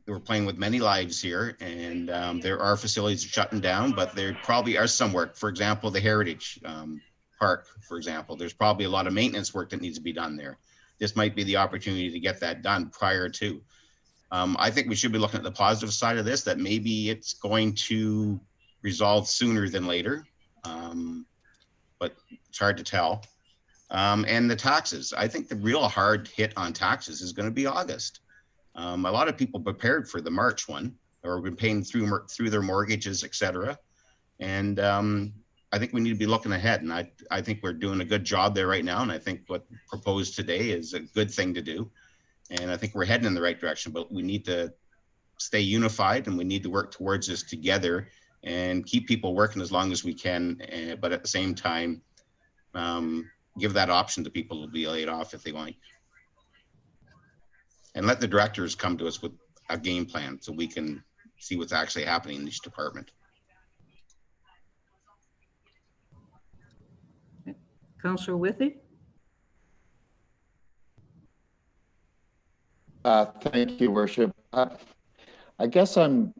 We're playing with many lives here, and there are facilities shutting down, but there probably are some work. For example, the Heritage Park, for example, there's probably a lot of maintenance work that needs to be done there. This might be the opportunity to get that done prior to. I think we should be looking at the positive side of this, that maybe it's going to resolve sooner than later, but it's hard to tell. And the taxes, I think the real hard hit on taxes is going to be August. A lot of people prepared for the March one, or been paying through their mortgages, etc. And I think we need to be looking ahead, and I think we're doing a good job there right now, and I think what proposed today is a good thing to do, and I think we're heading in the right direction, but we need to stay unified and we need to work towards this together and keep people working as long as we can, but at the same time give that option to people to be laid off if they want, and let the directors come to us with a game plan so we can see what's actually happening in each department. Councillor Withey? Thank you, Worship. I guess I'm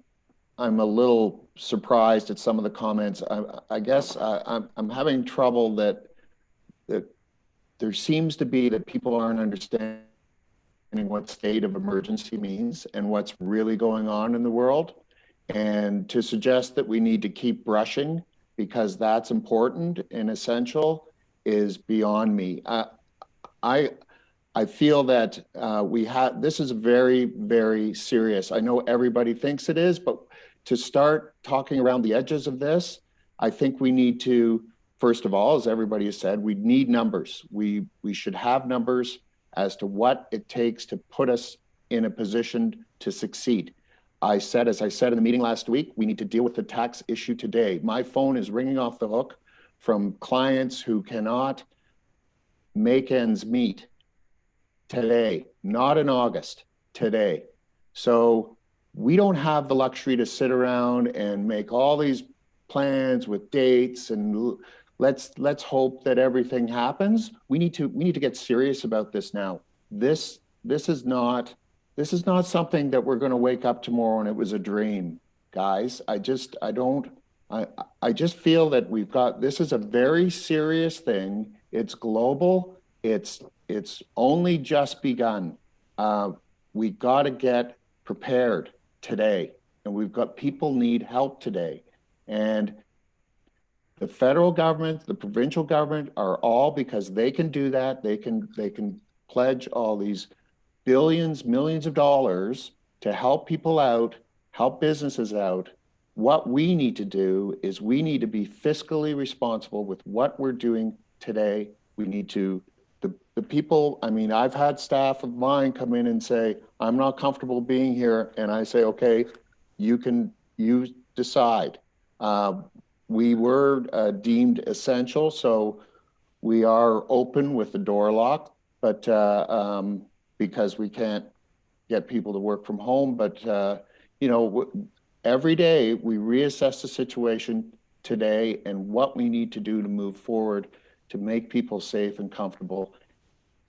a little surprised at some of the comments. I guess I'm having trouble that there seems to be that people aren't understanding what state of emergency means and what's really going on in the world. And to suggest that we need to keep brushing because that's important and essential is beyond me. I feel that this is very, very serious. I know everybody thinks it is, but to start talking around the edges of this, I think we need to, first of all, as everybody has said, we need numbers. We should have numbers as to what it takes to put us in a position to succeed. As I said in the meeting last week, we need to deal with the tax issue today. My phone is ringing off the hook from clients who cannot make ends meet today, not in August, today. So we don't have the luxury to sit around and make all these plans with dates and let's hope that everything happens. We need to get serious about this now. This is not something that we're going to wake up tomorrow and it was a dream, guys. I just feel that this is a very serious thing. It's global. It's only just begun. We got to get prepared today, and people need help today. And the federal government, the provincial government are all, because they can do that. They can pledge all these billions, millions of dollars to help people out, help businesses out. What we need to do is we need to be fiscally responsible with what we're doing today We need to, the people, I mean, I've had staff of mine come in and say, I'm not comfortable being here. And I say, okay, you decide. We were deemed essential, so we are open with the door locked, but because we can't get people to work from home, but you know, every day we reassess the situation today and what we need to do to move forward to make people safe and comfortable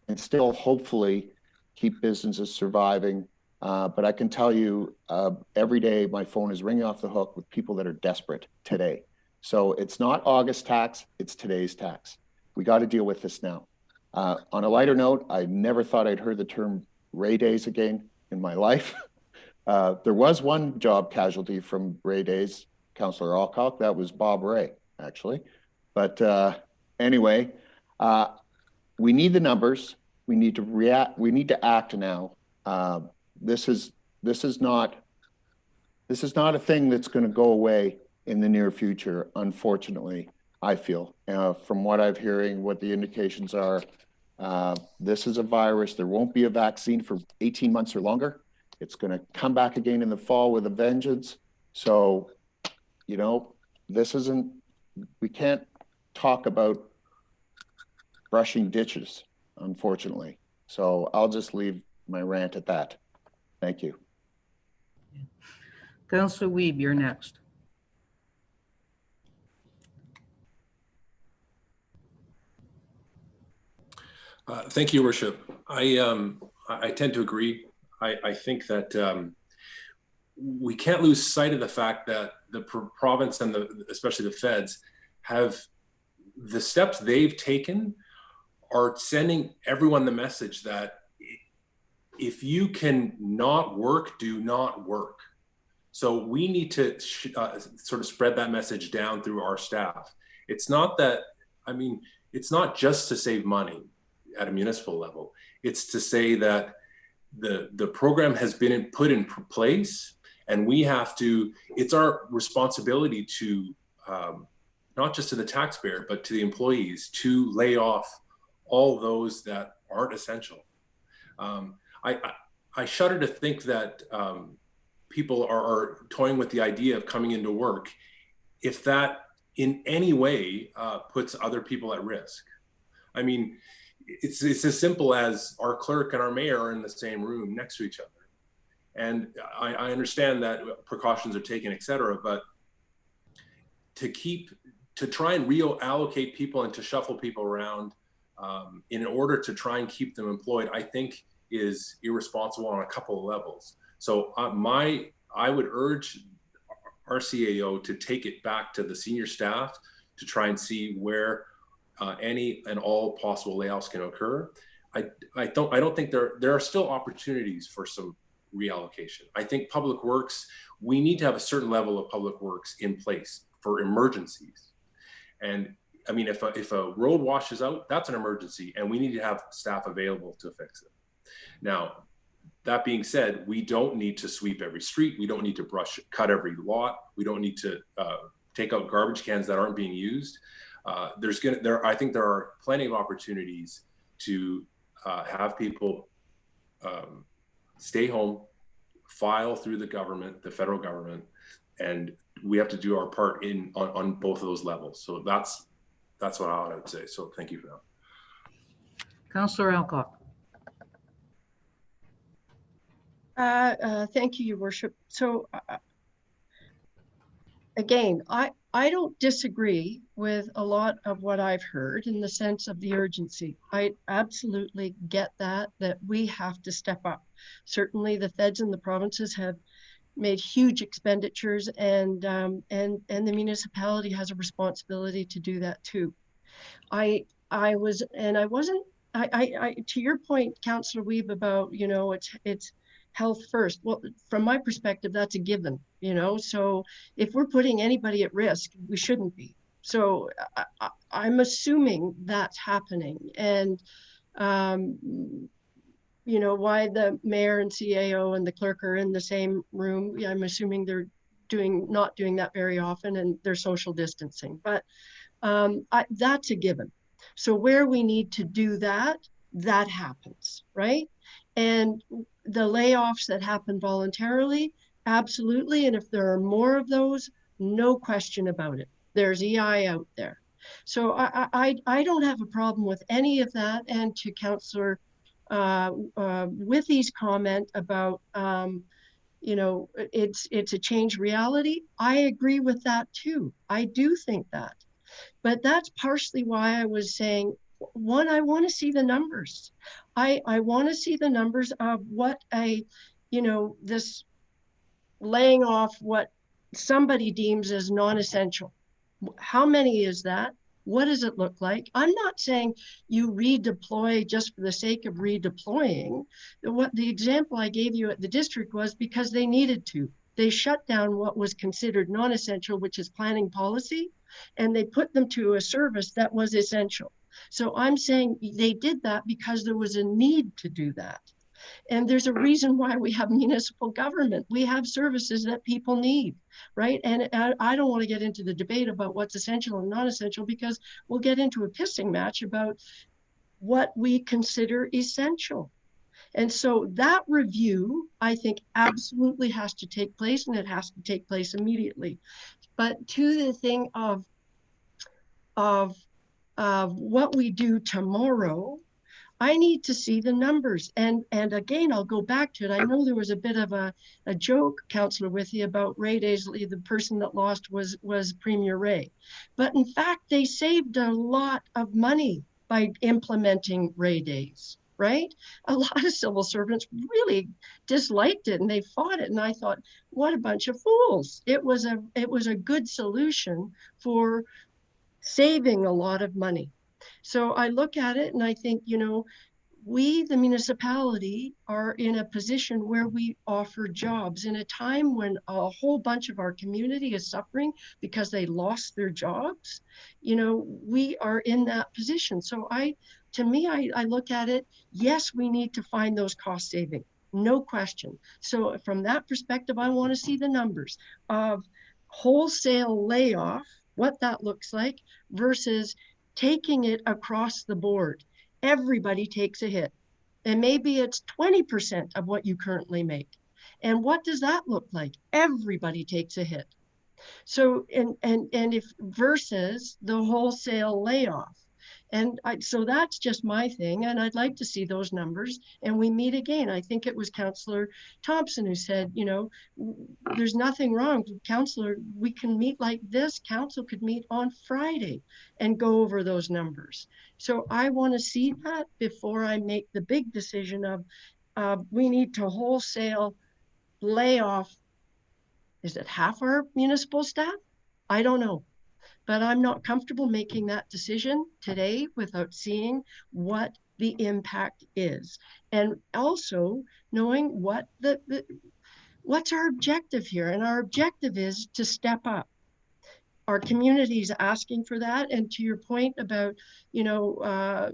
and still hopefully keep businesses surviving. But I can tell you every day my phone is ringing off the hook with people that are desperate today. So it's not August tax, it's today's tax. We got to deal with this now. On a lighter note, I never thought I'd heard the term Ray Days again in my life. There was one job casualty from Ray Days, Councillor Alcock, that was Bob Ray, actually. But anyway, we need the numbers. We need to react. We need to act now. This is not a thing that's going to go away in the near future, unfortunately, I feel. From what I'm hearing, what the indications are, this is a virus. There won't be a vaccine for 18 months or longer. It's going to come back again in the fall with a vengeance. So, you know, we can't talk about brushing ditches, unfortunately. So I'll just leave my rant at that. Thank you. Councillor Wiebe, you're next. Thank you, Worship. I tend to agree. I think that we can't lose sight of the fact that the province and especially the feds have the steps they've taken are sending everyone the message that if you can not work, do not work. So we need to sort of spread that message down through our staff. It's not that, I mean, it's not just to save money at a municipal level. It's to say that the program has been put in place, and we have to, it's our responsibility to, not just to the taxpayer, but to the employees, to lay off all those that aren't essential. I shudder to think that people are toying with the idea of coming into work if that in any way puts other people at risk. I mean, it's as simple as our clerk and our mayor are in the same room next to each other. And I understand that precautions are taken, et cetera, but to try and reallocate people and to shuffle people around in order to try and keep them employed, I think is irresponsible on a couple of levels. So I would urge our CAO to take it back to the senior staff to try and see where any and all possible layoffs can occur. I don't think there are still opportunities for some reallocation. I think public works, we need to have a certain level of public works in place for emergencies. And I mean, if a road washes out, that's an emergency, and we need to have staff available to fix it. Now, that being said, we don't need to sweep every street. We don't need to cut every lot. We don't need to take out garbage cans that aren't being used. I think there are plenty of opportunities to have people stay home, file through the government, the federal government, and we have to do our part on both of those levels. So that's what I would say. So thank you for that. Councillor Alcock. Thank you, Your Worship. So again, I don't disagree with a lot of what I've heard in the sense of the urgency. I absolutely get that we have to step up. Certainly the feds and the provinces have made huge expenditures, and the municipality has a responsibility to do that too. To your point, Councillor Wiebe, about, you know, it's health first. Well, from my perspective, that's a given, you know. So if we're putting anybody at risk, we shouldn't be. So I'm assuming that's happening. And, you know, why the mayor and CAO and the clerk are in the same room, I'm assuming they're not doing that very often, and they're social distancing. But that's a given. So where we need to do that, that happens, right? And the layoffs that happen voluntarily, absolutely. And if there are more of those, no question about it. There's EI out there. So I don't have a problem with any of that. And to Councillor Withey's comment about, you know, it's a changed reality. I agree with that too. I do think that. But that's partially why I was saying, one, I want to see the numbers. I want to see the numbers of what you know, this laying off what somebody deems as non-essential. How many is that? What does it look like? I'm not saying you redeploy just for the sake of redeploying. What the example I gave you at the district was because they needed to. They shut down what was considered non-essential, which is planning policy, and they put them to a service that was essential. So I'm saying they did that because there was a need to do that. And there's a reason why we have municipal government. We have services that people need, right? And I don't want to get into the debate about what's essential and non-essential, because we'll get into a pissing match about what we consider essential. And so that review, I think, absolutely has to take place, and it has to take place immediately. But to the thing of what we do tomorrow, I need to see the numbers. And again, I'll go back to it. I know there was a bit of a joke, Councillor Withey, about Ray Daisley. The person that lost was Premier Ray. But in fact, they saved a lot of money by implementing Ray Days, right? A lot of civil servants really disliked it and they fought it. And I thought, what a bunch of fools. It was a good solution for saving a lot of money. So I look at it and I think, you know, we, the municipality, are in a position where we offer jobs in a time when a whole bunch of our community is suffering because they lost their jobs. You know, we are in that position. So to me, I look at it, yes, we need to find those cost savings, no question. So from that perspective, I want to see the numbers of wholesale layoff, what that looks like, versus taking it across the board. Everybody takes a hit. And maybe it's 20% of what you currently make. And what does that look like? Everybody takes a hit. So, and if versus the wholesale layoff. And so that's just my thing. And I'd like to see those numbers. And we meet again. I think it was Councillor Thompson who said, you know, there's nothing wrong. Councillor, we can meet like this. Council could meet on Friday and go over those numbers. So I want to see that before I make the big decision of we need to wholesale lay off. Is it half our municipal staff? I don't know. But I'm not comfortable making that decision today without seeing what the impact is. And also knowing what's our objective here. And our objective is to step up. Our community is asking for that. And to your point about, you know,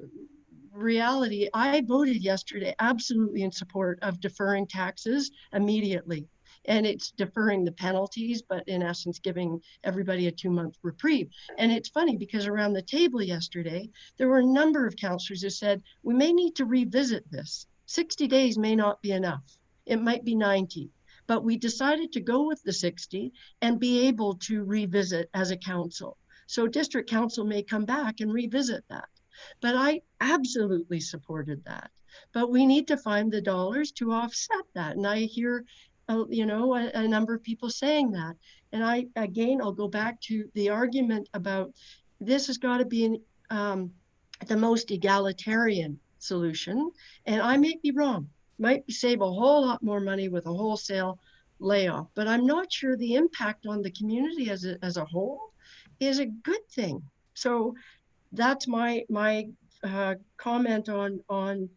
reality, I voted yesterday absolutely in support of deferring taxes immediately. And it's deferring the penalties, but in essence, giving everybody a 2-month reprieve. And it's funny because around the table yesterday, there were a number of councillors who said, we may need to revisit this. 60 days may not be enough. It might be 90. But we decided to go with the 60 and be able to revisit as a council. So district council may come back and revisit that. But I absolutely supported that. But we need to find the dollars to offset that. And I hear you know, a number of people saying that. And I'll go back to the argument about this has got to be the most egalitarian solution. And I may be wrong, might save a whole lot more money with a wholesale layoff, but I'm not sure the impact on the community as a whole is a good thing. So that's my comment on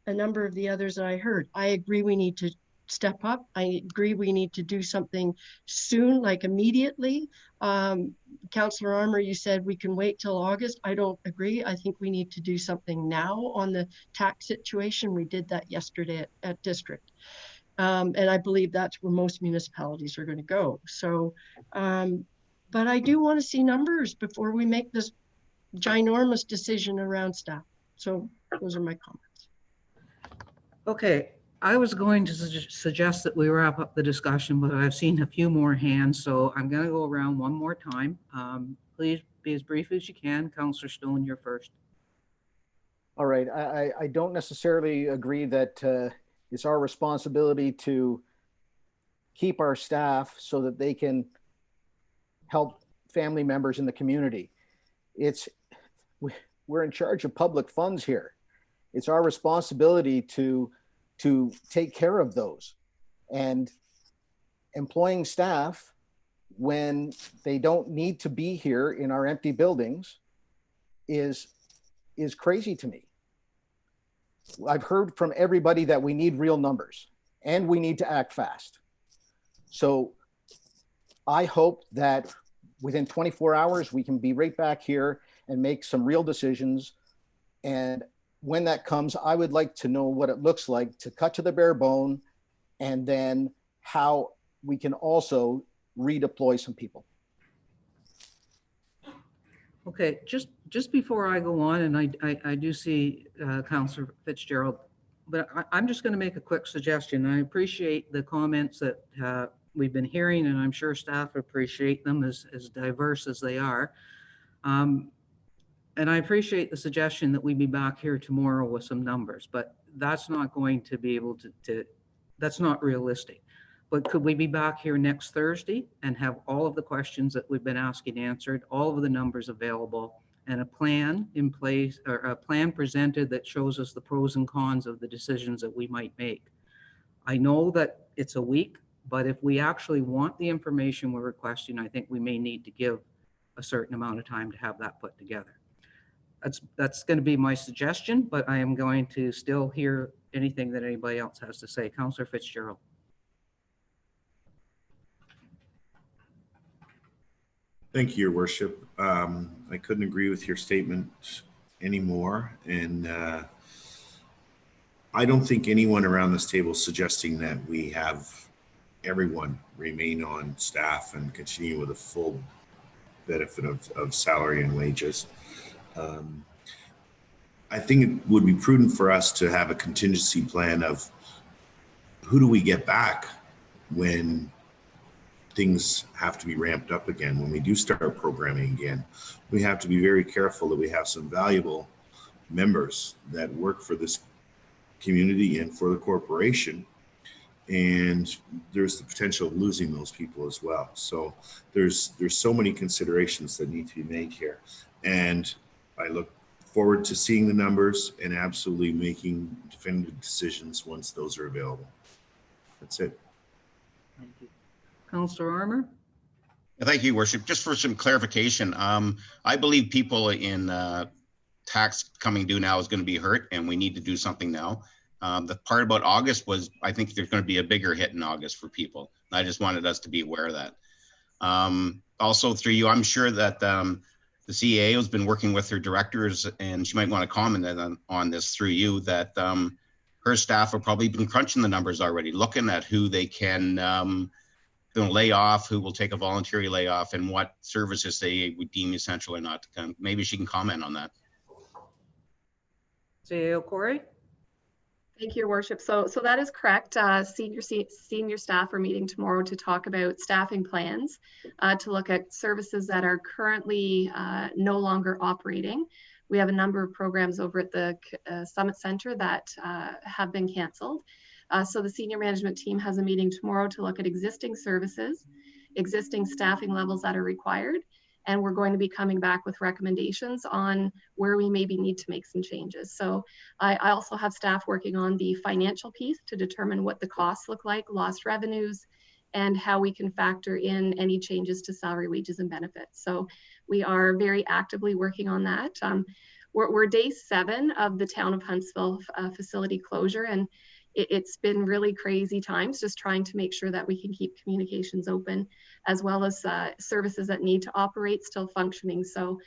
a number of the others that I heard. I agree we need to step up. I agree we need to do something soon, like immediately. Councillor Armour, you said we can wait till August. I don't agree. I think we need to do something now on the tax situation. We did that yesterday at district. And I believe that's where most municipalities are going to go. So, but I do want to see numbers before we make this ginormous decision around staff. So those are my comments. Okay, I was going to suggest that we wrap up the discussion, but I've seen a few more hands, so I'm going to go around one more time. Please be as brief as you can. Councillor Stone, you're first. All right, I don't necessarily agree that it's our responsibility to keep our staff so that they can help family members in the community. We're in charge of public funds here. It's our responsibility to take care of those. And employing staff when they don't need to be here in our empty buildings is crazy to me. I've heard from everybody that we need real numbers and we need to act fast. So I hope that within 24 hours, we can be right back here and make some real decisions. And when that comes, I would like to know what it looks like to cut to the bare bone, and then how we can also redeploy some people. Okay, just before I go on, and I do see Councillor Fitzgerald, but I'm just going to make a quick suggestion. I appreciate the comments that we've been hearing, and I'm sure staff appreciate them as diverse as they are. And I appreciate the suggestion that we be back here tomorrow with some numbers, but that's not going to be able to that's not realistic. But could we be back here next Thursday and have all of the questions that we've been asking answered, all of the numbers available, and a plan in place, or a plan presented that shows us the pros and cons of the decisions that we might make? I know that it's a week, but if we actually want the information we're requesting, I think we may need to give a certain amount of time to have that put together. That's going to be my suggestion, but I am going to still hear anything that anybody else has to say. Councillor Fitzgerald. Thank you, Your Worship. I couldn't agree with your statement anymore. And I don't think anyone around this table is suggesting that we have everyone remain on staff and continue with a full benefit of salary and wages. I think it would be prudent for us to have a contingency plan of who do we get back when things have to be ramped up again. When we do start programming again, we have to be very careful that we have some valuable members that work for this community and for the corporation. And there's the potential of losing those people as well. So there's so many considerations that need to be made here. And I look forward to seeing the numbers and absolutely making definitive decisions once those are available. That's it. Thank you. Councillor Armour. Thank you, Worship. Just for some clarification, I believe people in tax coming due now is going to be hurt, and we need to do something now. The part about August was, I think there's going to be a bigger hit in August for people. I just wanted us to be aware of that. Also, through you, I'm sure that the CAO has been working with her directors, and she might want to comment on this through you, that her staff have probably been crunching the numbers already, looking at who they can lay off, who will take a voluntary layoff, and what services they would deem essential or not. Maybe she can comment on that. CAO Corey. Thank you, Your Worship. So that is correct. Senior staff are meeting tomorrow to talk about staffing plans, to look at services that are currently no longer operating. We have a number of programs over at the Summit Center that have been canceled. So the senior management team has a meeting tomorrow to look at existing services, existing staffing levels that are required, and we're going to be coming back with recommendations on where we maybe need to make some changes. So I also have staff working on the financial piece to determine what the costs look like, lost revenues, and how we can factor in any changes to salary, wages, and benefits. So we are very actively working on that. We're day 7 of the Town of Huntsville facility closure, and it's been really crazy times just trying to make sure that we can keep communications open, as well as services that need to operate still functioning. So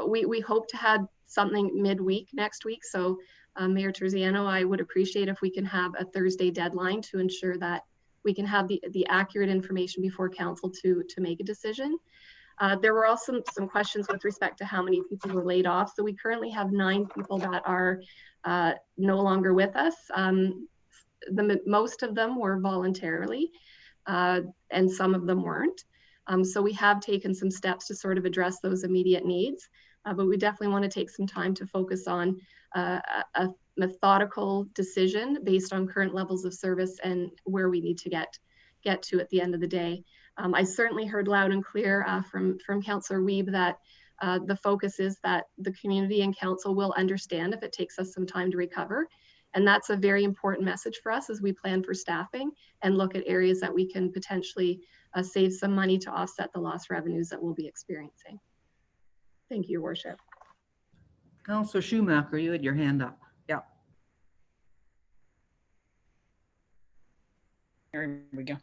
we hope to have something midweek next week. So Mayor Terziano, I would appreciate if we can have a Thursday deadline to ensure that we can have the accurate information before council to make a decision. There were also some questions with respect to how many people were laid off. So we currently have 9 people that are no longer with us. Most of them were voluntarily, and some of them weren't. So we have taken some steps to sort of address those immediate needs, but we definitely want to take some time to focus on a methodical decision based on current levels of service and where we need to get to at the end of the day. I certainly heard loud and clear from Councillor Wiebe that the focus is that the community and council will understand if it takes us some time to recover. And that's a very important message for us as we plan for staffing and look at areas that we can potentially save some money to offset the lost revenues that we'll be experiencing. Thank you, Your Worship. Councillor Schumacher, you had your hand up. Yeah. There we go.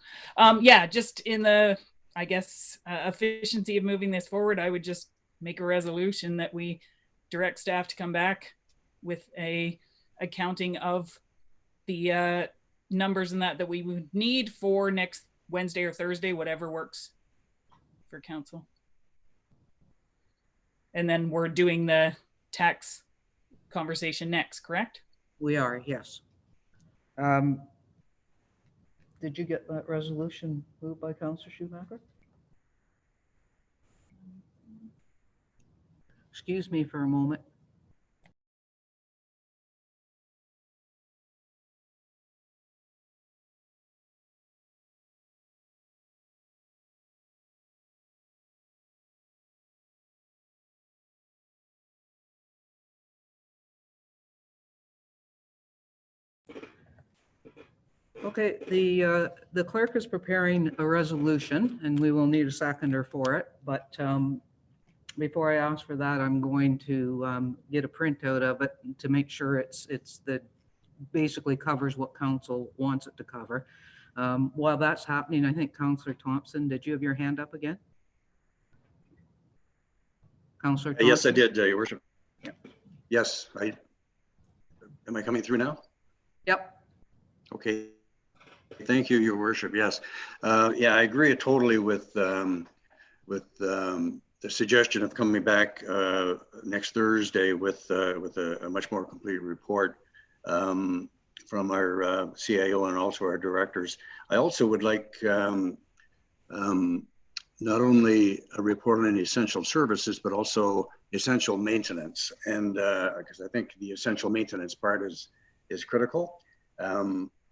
Yeah, just in the, I guess, efficiency of moving this forward, I would just make a resolution that we direct staff to come back with a accounting of the numbers and that we would need for next Wednesday or Thursday, whatever works for council. And then we're doing the tax conversation next, correct? We are, yes. Did you get that resolution moved by Councillor Schumacher? Excuse me for a moment. Okay, the clerk is preparing a resolution and we will need a seconder for it. But before I ask for that, I'm going to get a printout of it to make sure it's that basically covers what council wants it to cover. While that's happening, I think Councillor Thompson, did you have your hand up again? Councillor Thompson? Yes, I did, Your Worship. Yeah. Yes, am I coming through now? Yep. Okay. Thank you, Your Worship. Yes. Yeah, I agree totally with the suggestion of coming back next Thursday with a much more complete report from our CIO and also our directors. I also would like not only a report on essential services, but also essential maintenance. And because I think the essential maintenance part is critical.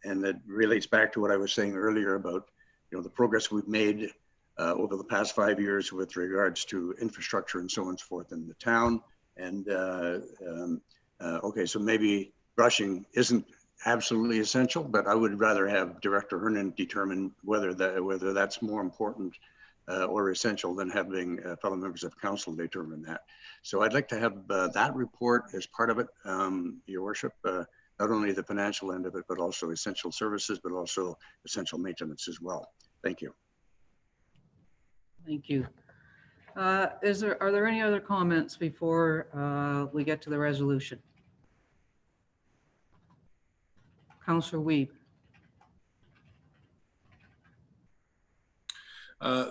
And that relates back to what I was saying earlier about, the progress we've made over the past 5 years with regards to infrastructure and so on and so forth in the town. And okay, so maybe brushing isn't absolutely essential, but I would rather have Director Hernan determine whether that's more important or essential than having fellow members of council determine that. So I'd like to have that report as part of it, Your Worship. Not only the financial end of it, but also essential services, but also essential maintenance as well. Thank you. Thank you. Are there any other comments before we get to the resolution? Councillor Wiebe.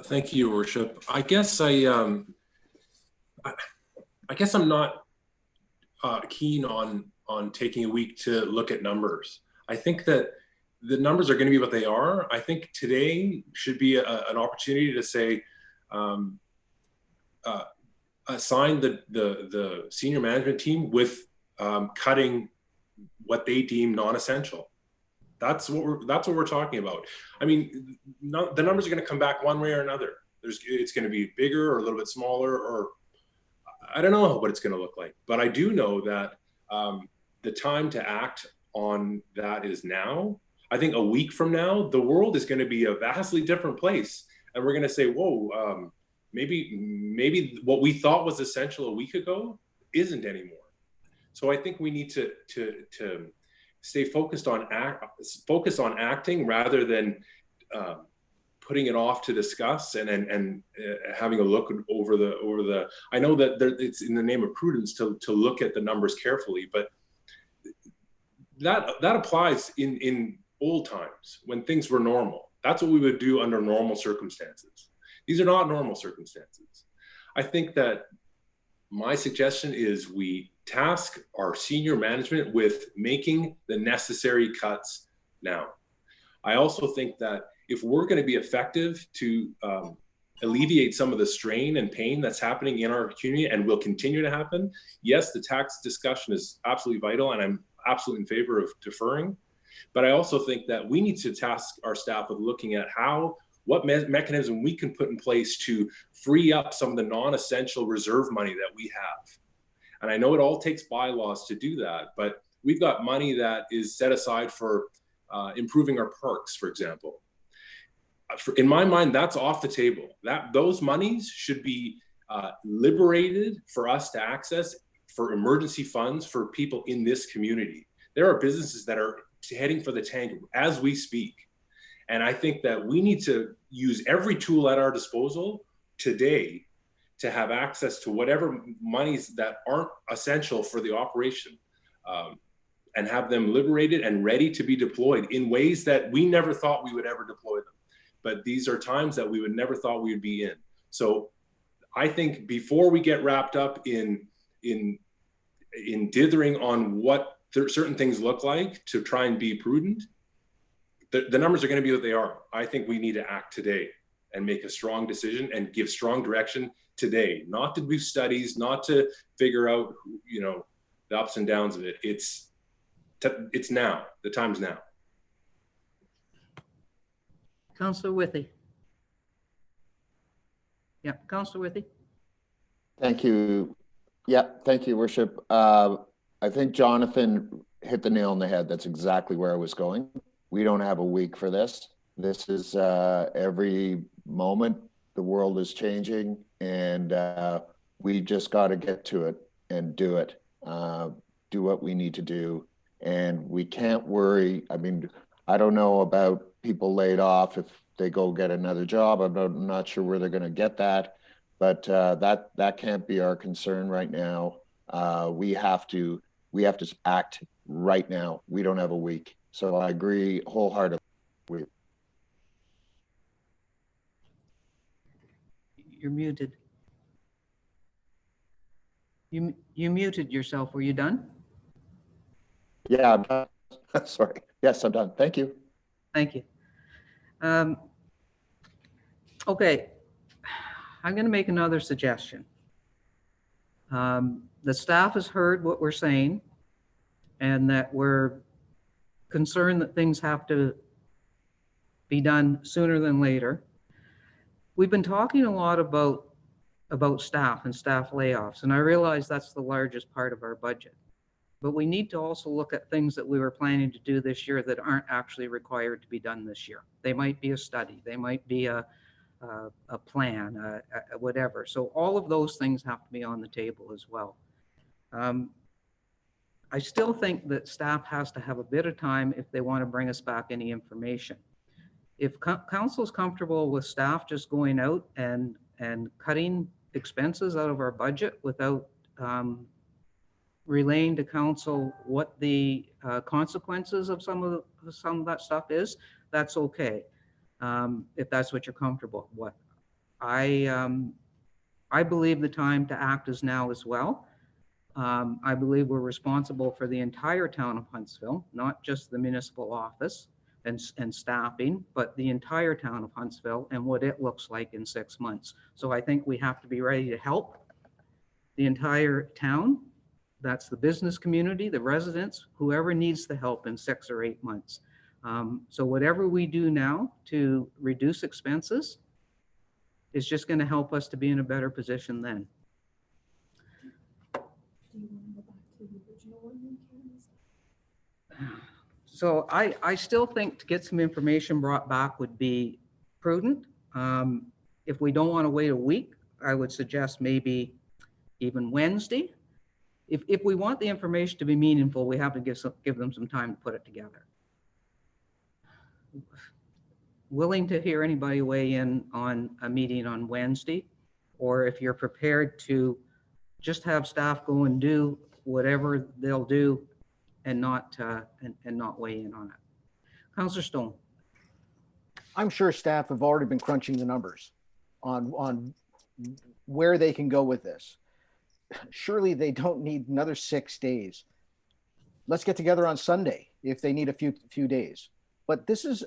Thank you, Your Worship. I guess I'm not keen on taking a week to look at numbers. I think that the numbers are going to be what they are. I think today should be an opportunity to say, assign the senior management team with cutting what they deem non-essential. That's what we're talking about. I mean, the numbers are going to come back one way or another. It's going to be bigger or a little bit smaller, or I don't know what it's going to look like. But I do know that the time to act on that is now. I think a week from now, the world is going to be a vastly different place, and we're going to say, "Whoa, maybe what we thought was essential a week ago isn't anymore." So I think we need to stay focused on acting rather than putting it off to discuss and having a look over the. I know that it's in the name of prudence to look at the numbers carefully, but that applies in old times when things were normal. That's what we would do under normal circumstances. These are not normal circumstances. I think that my suggestion is we task our senior management with making the necessary cuts now. I also think that if we're going to be effective to alleviate some of the strain and pain that's happening in our community and will continue to happen, yes, the tax discussion is absolutely vital, and I'm absolutely in favor of deferring. But I also think that we need to task our staff with looking at what mechanism we can put in place to free up some of the non-essential reserve money that we have. And I know it all takes bylaws to do that, but we've got money that is set aside for improving our parks, for example. In my mind, that's off the table. Those monies should be liberated for us to access for emergency funds for people in this community. There are businesses that are heading for the tank as we speak. And I think that we need to use every tool at our disposal today to have access to whatever monies that aren't essential for the operation, and have them liberated and ready to be deployed in ways that we never thought we would ever deploy them. But these are times that we would never thought we would be in. So I think before we get wrapped up in dithering on what certain things look like to try and be prudent, the numbers are going to be what they are. I think we need to act today and make a strong decision and give strong direction today, not to do studies, not to figure out, the ups and downs of it. It's now. The time's now. Councillor Withey. Yeah, Councillor Withey. Thank you. Yeah, thank you, Worship. I think Jonathan hit the nail on the head. That's exactly where I was going. We don't have a week for this. This is every moment the world is changing, and we just got to get to it and do it. Do what we need to do. And we can't worry. I mean, I don't know about people laid off if they go get another job. I'm not sure where they're going to get that, but that can't be our concern right now. We have to act right now. We don't have a week. So I agree wholeheartedly. You're muted. You muted yourself. Were you done? Yeah, I'm done. Sorry. Yes, I'm done. Thank you. Thank you. Okay, I'm going to make another suggestion. The staff has heard what we're saying, and that we're concerned that things have to be done sooner than later. We've been talking a lot about staff and staff layoffs, and I realize that's the largest part of our budget. But we need to also look at things that we were planning to do this year that aren't actually required to be done this year. They might be a study, they might be a plan, whatever. So all of those things have to be on the table as well. I still think that staff has to have a bit of time if they want to bring us back any information. If council's comfortable with staff just going out and cutting expenses out of our budget without relaying to council what the consequences of some of that stuff is, that's okay. If that's what you're comfortable with. I believe the time to act is now as well. I believe we're responsible for the entire town of Huntsville, not just the municipal office and staffing, but the entire town of Huntsville and what it looks like in 6 months. So I think we have to be ready to help the entire town. That's the business community, the residents, whoever needs the help in 6 or 8 months. So whatever we do now to reduce expenses is just going to help us to be in a better position then. So I still think to get some information brought back would be prudent. If we don't want to wait a week, I would suggest maybe even Wednesday. If we want the information to be meaningful, we have to give them some time to put it together. Willing to hear anybody weigh in on a meeting on Wednesday, or if you're prepared to just have staff go and do whatever they'll do and not weigh in on it. Councillor Stone. I'm sure staff have already been crunching the numbers. on where they can go with this. Surely they don't need another 6 days. Let's get together on Sunday if they need a few days. But this is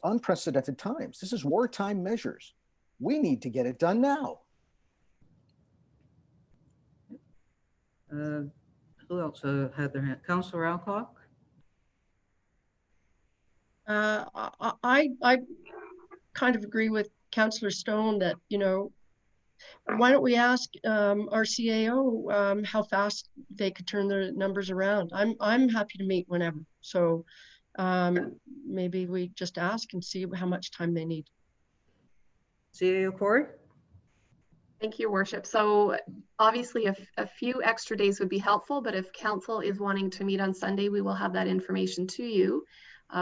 unprecedented times. This is wartime measures. We need to get it done now. Who else had their hand? Councillor Alcock? I kind of agree with Councillor Stone that, you know, why don't we ask our CAO how fast they could turn their numbers around? I'm happy to meet whenever. So maybe we just ask and see how much time they need. CAO Corey? Thank you, Your Worship. So obviously a few extra days would be helpful, but if council is wanting to meet on Sunday, we will have that information to you.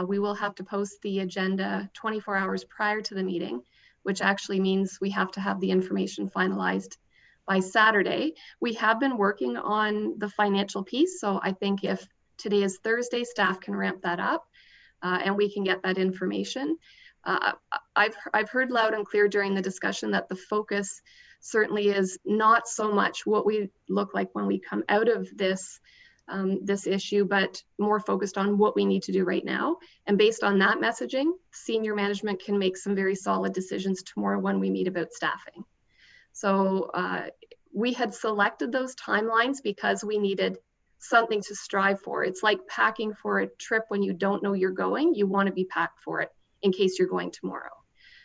We will have to post the agenda 24 hours prior to the meeting, which actually means we have to have the information finalized by Saturday. We have been working on the financial piece. So I think if today is Thursday, staff can ramp that up and we can get that information. I've heard loud and clear during the discussion that the focus certainly is not so much what we look like when we come out of this this issue, but more focused on what we need to do right now. And based on that messaging, senior management can make some very solid decisions tomorrow when we meet about staffing. So we had selected those timelines because we needed something to strive for. It's like packing for a trip when you don't know you're going. You want to be packed for it in case you're going tomorrow.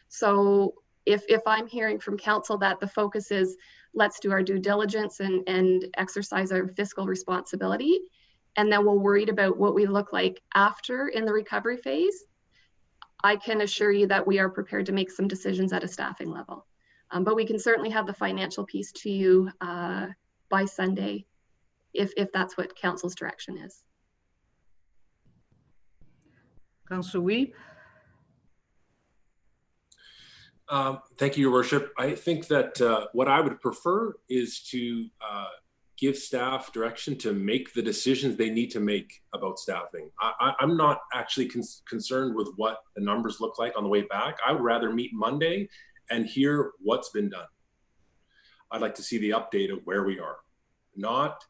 So if I'm hearing from council that the focus is let's do our due diligence and exercise our fiscal responsibility, and then we're worried about what we look like after in the recovery phase, I can assure you that we are prepared to make some decisions at a staffing level. But we can certainly have the financial piece to you by Sunday if that's what council's direction is. Councillor Wiebe? Thank you, Your Worship. I think that what I would prefer is to give staff direction to make the decisions they need to make about staffing. I'm not actually concerned with what the numbers look like on the way back. I would rather meet Monday and hear what's been done. I'd like to see the update of where we are, not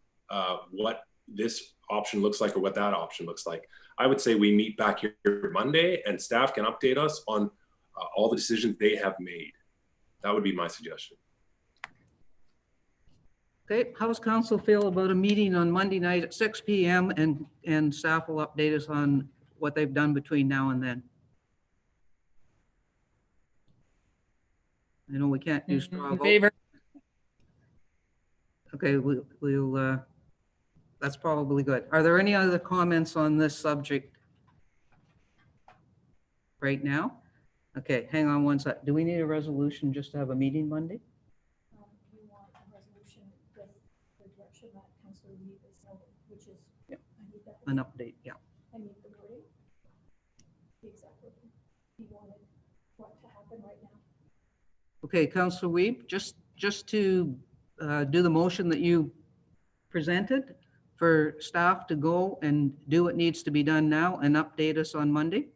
what this option looks like or what that option looks like. I would say we meet back here Monday and staff can update us on all the decisions they have made. That would be my suggestion. Okay, how does council feel about a meeting on Monday night at 6 p.m. and staff will update us on what they've done between now and then? I know we can't do straw In vote. favor. Okay, we'll that's probably good. Are there any other comments on this subject right now? Okay, hang on one sec. Do we need a resolution just to have a meeting Monday? You want a resolution with the direction that Councillor Wiebe is noting, which is, yeah. I need that. An update, yeah. I need the wording, the exact wording. He wanted what to happen right now. Okay, Councillor Wiebe, just to do the motion that you presented for staff to go and do what needs to be done now and update us on Monday.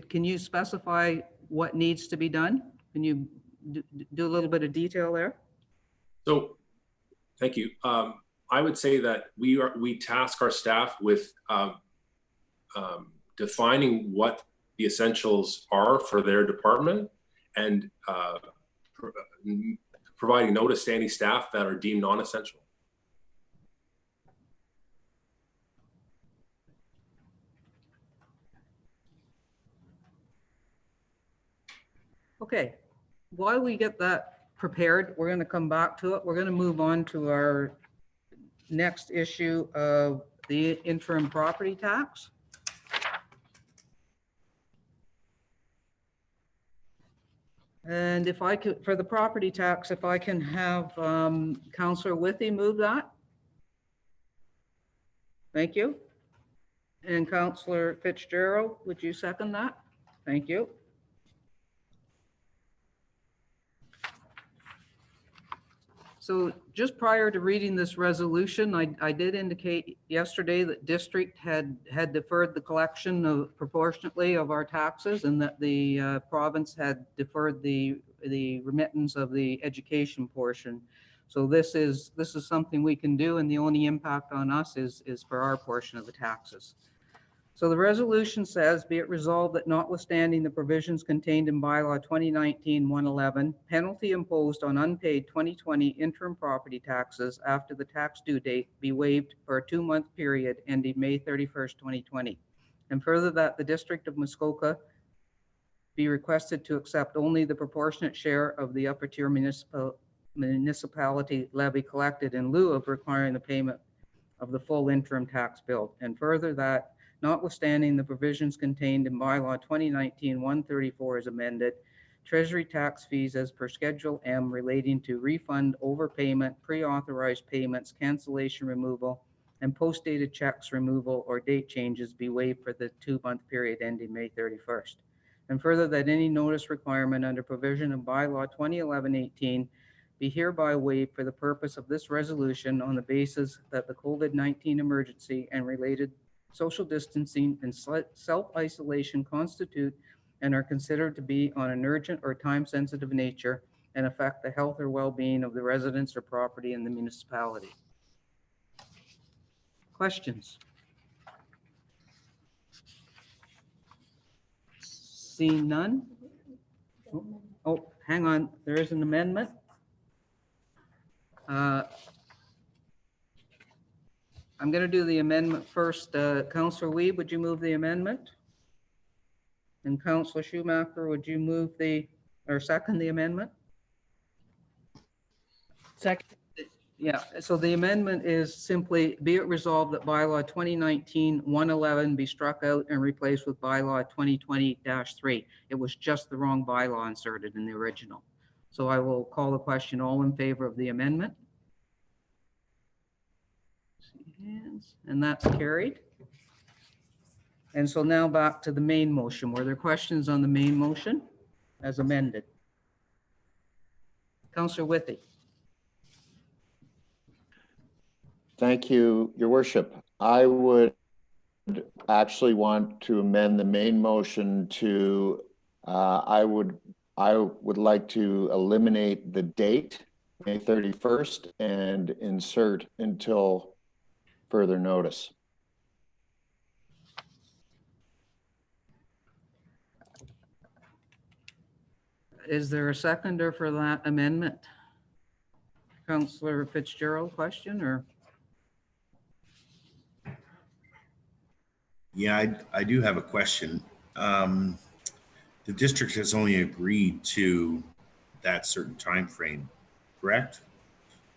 Can you specify what needs to be done? Can you do a little bit of detail there? So, thank you. I would say that we task our staff with defining what the essentials are for their department and providing notice to any staff that are deemed non-essential. Okay, while we get that prepared, we're going to come back to it. We're going to move on to our next issue of the interim property tax. And if I could, for the property tax, if I can have Councillor Withey move that. Thank you. And Councillor Fitzgerald, would you second that? Thank you. So just prior to reading this resolution, I did indicate yesterday that district had deferred the collection of proportionately of our taxes, and that the province had deferred the remittance of the education portion. So this is something we can do, and the only impact on us is for our portion of the taxes. So the resolution says, be it resolved that notwithstanding the provisions contained in bylaw 2019-111, penalty imposed on unpaid 2020 interim property taxes after the tax due date be waived for a 2-month period ending May 31st, 2020. And further, that the District of Muskoka be requested to accept only the proportionate share of the upper tier municipality levy collected in lieu of requiring the payment of the full interim tax bill. And further, that notwithstanding the provisions contained in bylaw 2019-134 as amended, treasury tax fees as per Schedule M relating to refund, overpayment, pre-authorized payments, cancellation removal, and post-dated checks removal or date changes be waived for the 2-month period ending May 31st. And further, that any notice requirement under provision of bylaw 2011-18 be hereby waived for the purpose of this resolution on the basis that the COVID-19 emergency and related social distancing and self-isolation constitute and are considered to be on an urgent or time-sensitive nature and affect the health or well-being of the residents or property in the municipality. Questions? Seeing none? Oh, hang on, there is an amendment. I'm going to do the amendment first. Councillor Wiebe, would you move the amendment? And Councillor Schumacher, would you move or second the amendment? Second. Yeah, so the amendment is simply, be it resolved that bylaw 2019-111 be struck out and replaced with bylaw 2020-3. It was just the wrong bylaw inserted in the original. So I will call the question. All in favor of the amendment? Hands, and that's carried. And so now back to the main motion. Were there questions on the main motion as amended? Councillor Withey. Thank you, Your Worship. I would actually want to amend the main motion to, I would like to eliminate the date, May 31st, and insert until further notice. Is there a seconder for that amendment? Councillor Fitzgerald, question or? Yeah, I do have a question. The district has only agreed to that certain time frame, correct?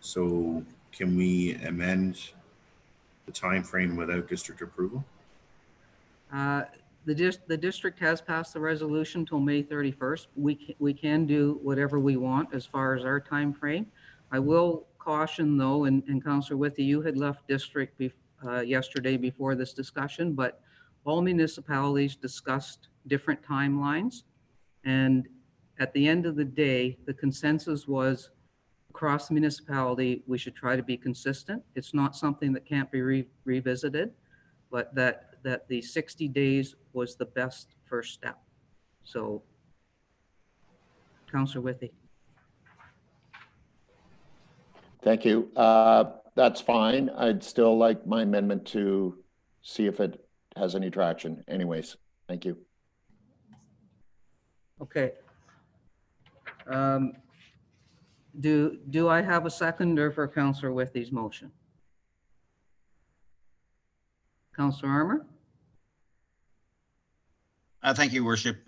So can we amend the time frame without district approval? The district has passed the resolution till May 31st. We can do whatever we want as far as our time frame. I will caution though, and Councillor Withey, you had left district yesterday before this discussion, but all municipalities discussed different timelines. And at the end of the day, the consensus was across the municipality, we should try to be consistent. It's not something that can't be revisited, but that the 60 days was the best first step. So, Councillor Withey. Thank you. That's fine. I'd still like my amendment to see if it has any traction. Anyways, thank you. Okay. Do I have a seconder for Councillor Withey's motion? Councillor Armour? Thank you, Worship.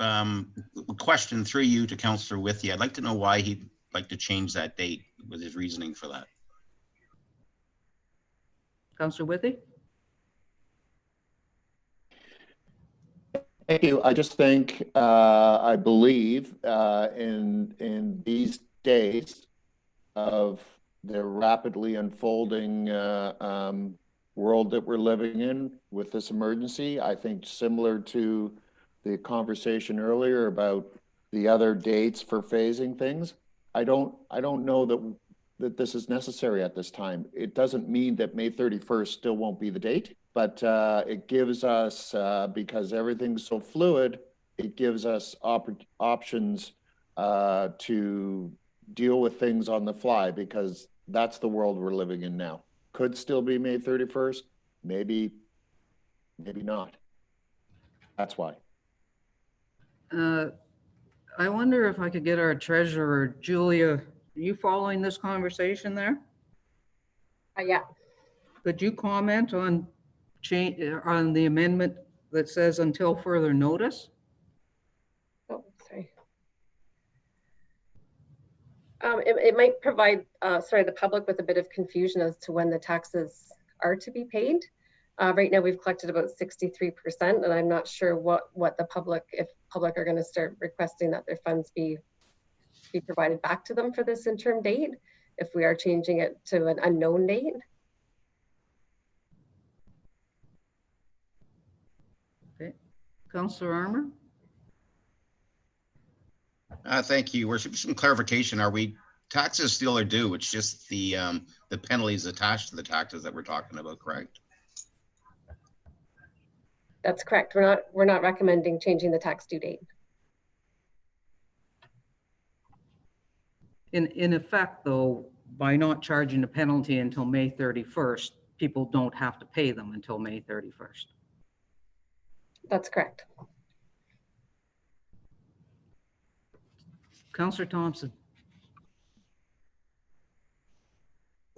Question through you to Councillor Withey. I'd like to know why he'd like to change that date, with his reasoning for that. Councillor Withey? Thank you. I just think, I believe in these days of the rapidly unfolding world that we're living in with this emergency, I think similar to the conversation earlier about the other dates for phasing things, I don't know that that this is necessary at this time. It doesn't mean that May 31st still won't be the date, but it gives us, because everything's so fluid, it gives us options to deal with things on the fly, because that's the world we're living in now. Could still be May 31st, maybe not. That's why. I wonder if I could get our treasurer, Julia, are you following this conversation there? Yeah. Could you comment on on the amendment that says until further notice? Oh, sorry. It might provide, the public with a bit of confusion as to when the taxes are to be paid. Right now, we've collected about 63%, and I'm not sure what the public, if public are going to start requesting that their funds be provided back to them for this interim date, if we are changing it to an unknown date. Okay, Councillor Armour. Thank you, Worship. Some clarification. Are we taxes still are due? It's just the penalties attached to the taxes that we're talking about, correct? That's correct. We're not recommending changing the tax due date. In effect, though, by not charging a penalty until May 31st, people don't have to pay them until May 31st. That's correct. Councillor Thompson.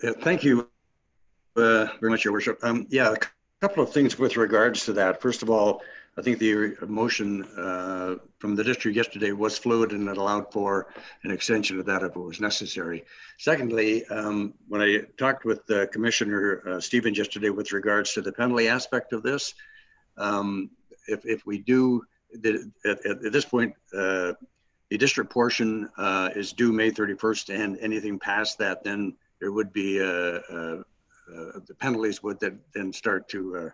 Yeah, thank you very much, Your Worship. Yeah, a couple of things with regards to that. First of all, I think the motion from the district yesterday was fluid and it allowed for an extension of that if it was necessary. Secondly, when I talked with Commissioner Stevens yesterday with regards to the penalty aspect of this, if we do, at this point, the district portion is due May 31st, and anything past that, then there would be the penalties would then start to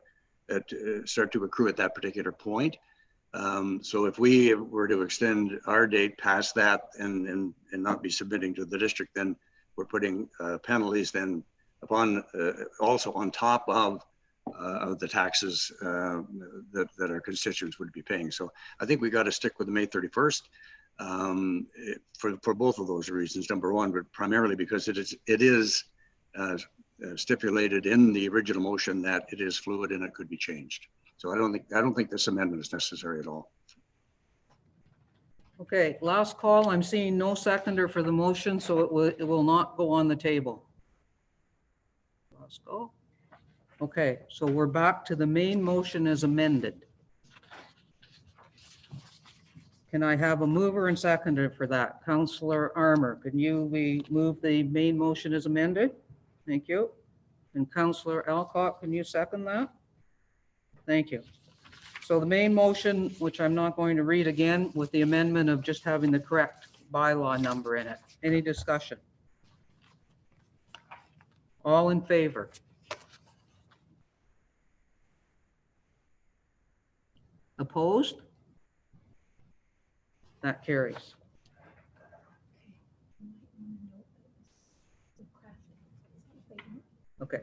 accrue at that particular point. So if we were to extend our date past that and not be submitting to the district, then we're putting penalties then upon also on top of the taxes that our constituents would be paying. So I think we got to stick with the May 31st for both of those reasons. Number one, but primarily because it is stipulated in the original motion that it is fluid and it could be changed. So I don't think this amendment is necessary at all. Okay, last call. I'm seeing no seconder for the motion, so it will not go on the table. Last call. Okay, so we're back to the main motion as amended. Can I have a mover and seconder for that? Councillor Armour, can you move the main motion as amended? Thank you. And Councillor Alcock, can you second that? Thank you. So the main motion, which I'm not going to read again, with the amendment of just having the correct bylaw number in it. Any discussion? All in favor? Opposed? That carries. Okay,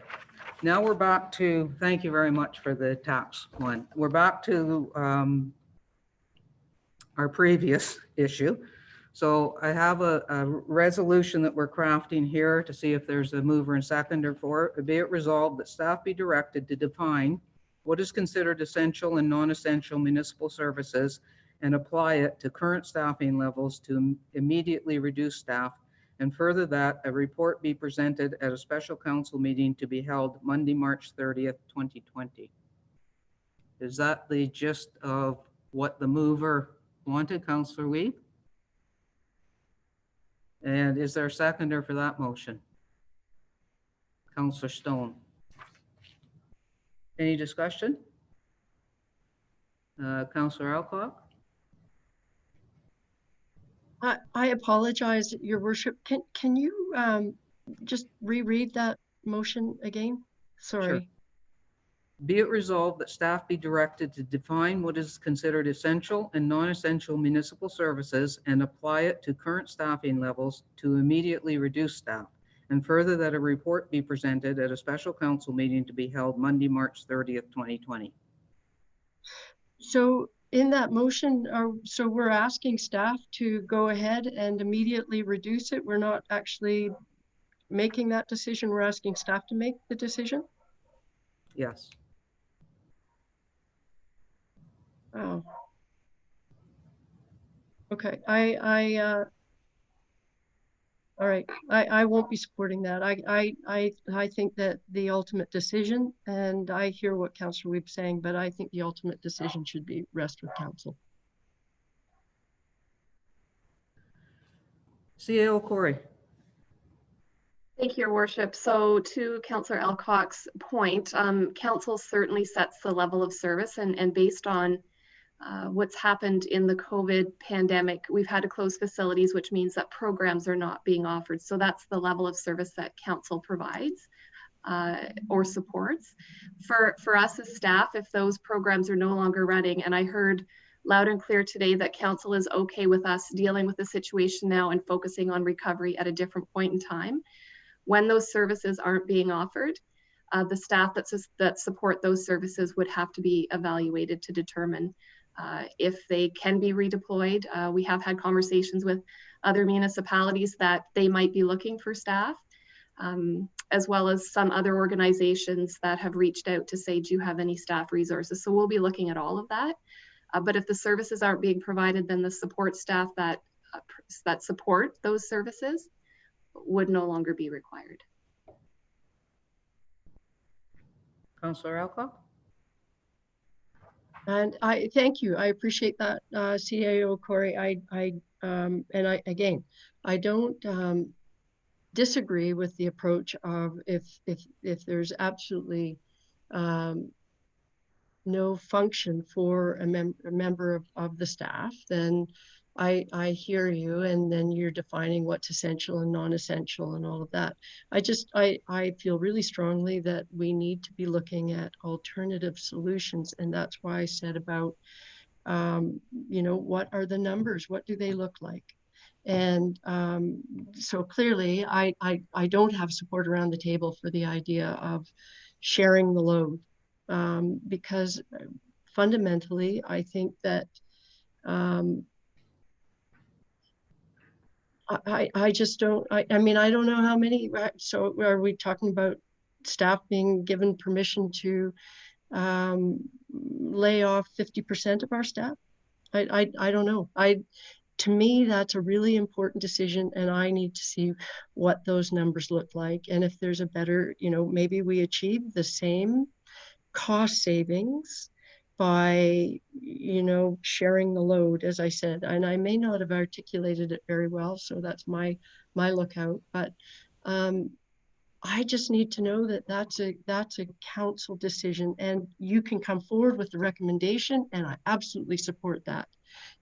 now we're back to, thank you very much for the tax one. We're back to our previous issue. So I have a resolution that we're crafting here to see if there's a mover and seconder for it. Be it resolved that staff be directed to define what is considered essential and non-essential municipal services and apply it to current staffing levels to immediately reduce staff, and further that a report be presented at a special council meeting to be held Monday, March 30th, 2020. Is that the gist of what the mover wanted, Councillor Weed? And is there a seconder for that motion? Councillor Stone. Any discussion? Councillor Alcock? I apologize, Your Worship. Can you just reread that motion again? Sorry. Sure. Be it resolved that staff be directed to define what is considered essential and non-essential municipal services and apply it to current staffing levels to immediately reduce staff, And further, that a report be presented at a special council meeting to be held Monday, March 30th, 2020. So in that motion, so we're asking staff to go ahead and immediately reduce it. We're not actually making that decision. We're asking staff to make the decision. Yes. Oh. Okay, all right, I won't be supporting that. I think that the ultimate decision, and I hear what Councillor Weeb's saying, but I think the ultimate decision should be rest with council. CAO Corey. Thank you, Your Worship. So to Councillor Alcock's point, council certainly sets the level of service, and based on what's happened in the COVID pandemic, we've had to close facilities, which means that programs are not being offered. So that's the level of service that council provides or supports. For us as staff, if those programs are no longer running, and I heard loud and clear today that council is okay with us dealing with the situation now and focusing on recovery at a different point in time. When those services aren't being offered, the staff that support those services would have to be evaluated to determine if they can be redeployed. We have had conversations with other municipalities that they might be looking for staff, as well as some other organizations that have reached out to say, do you have any staff resources? So we'll be looking at all of that. But if the services aren't being provided, then the support staff that support those services would no longer be required. Councillor Alcock? And I thank you. I appreciate that, CAO Corey. Again, I don't disagree with the approach of if there's absolutely no function for a member of the staff, then I hear you, and then you're defining what's essential and non-essential and all of that. I feel really strongly that we need to be looking at alternative solutions, and that's why I said about, you know, what are the numbers? What do they look like? And so clearly, I don't have support around the table for the idea of sharing the load, because fundamentally, I think that I just don't, I mean, I don't know how many, so are we talking about staff being given permission to lay off 50% of our staff? I don't know. To me, that's a really important decision, and I need to see what those numbers look like. And if there's a better, you know, maybe we achieve the same cost savings by, you know, sharing the load, as I said, and I may not have articulated it very well, so that's my lookout. But I just need to know that that's a council decision, and you can come forward with the recommendation, and I absolutely support that.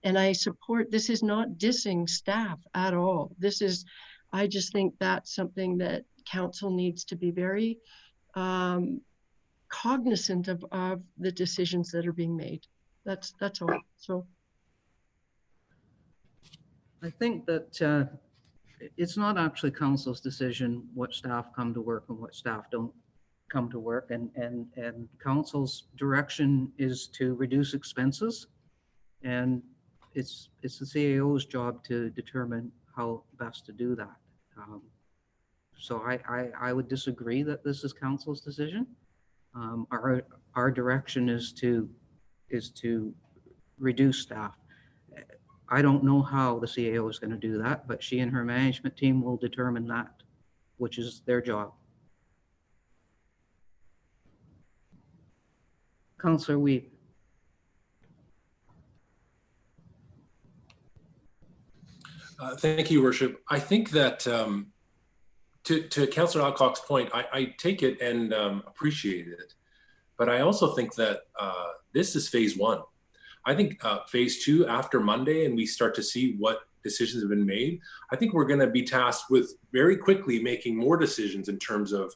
And I support, this is not dissing staff at all. This is, I just think that's something that council needs to be very cognizant of the decisions that are being made. That's all. So I think that it's not actually council's decision what staff come to work and what staff don't come to work, and council's direction is to reduce expenses, and it's the CAO's job to determine how best to do that. So I would disagree that this is council's decision. Our direction is to reduce staff. I don't know how the CAO is going to do that, but she and her management team will determine that, which is their job. Councillor Wiebe. Thank you, Worship. I think that to Councillor Alcock's point, I take it and appreciate it, but I also think that this is phase one. I think phase two, after Monday, and we start to see what decisions have been made, I think we're going to be tasked with very quickly making more decisions in terms of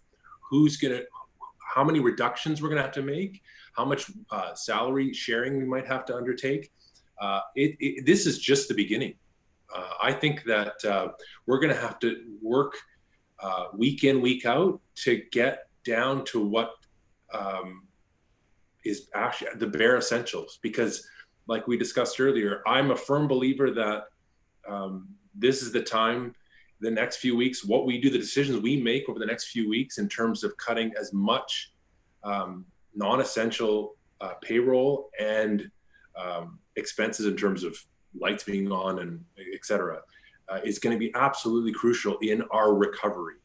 how many reductions we're going to have to make, how much salary sharing we might have to undertake. This is just the beginning. I think that we're going to have to work week in, week out to get down to what is actually the bare essentials. Because like we discussed earlier, I'm a firm believer that this is the time, the next few weeks, what we do, the decisions we make over the next few weeks in terms of cutting as much non-essential payroll and expenses in terms of lights being on and et cetera, is going to be absolutely crucial in our recovery.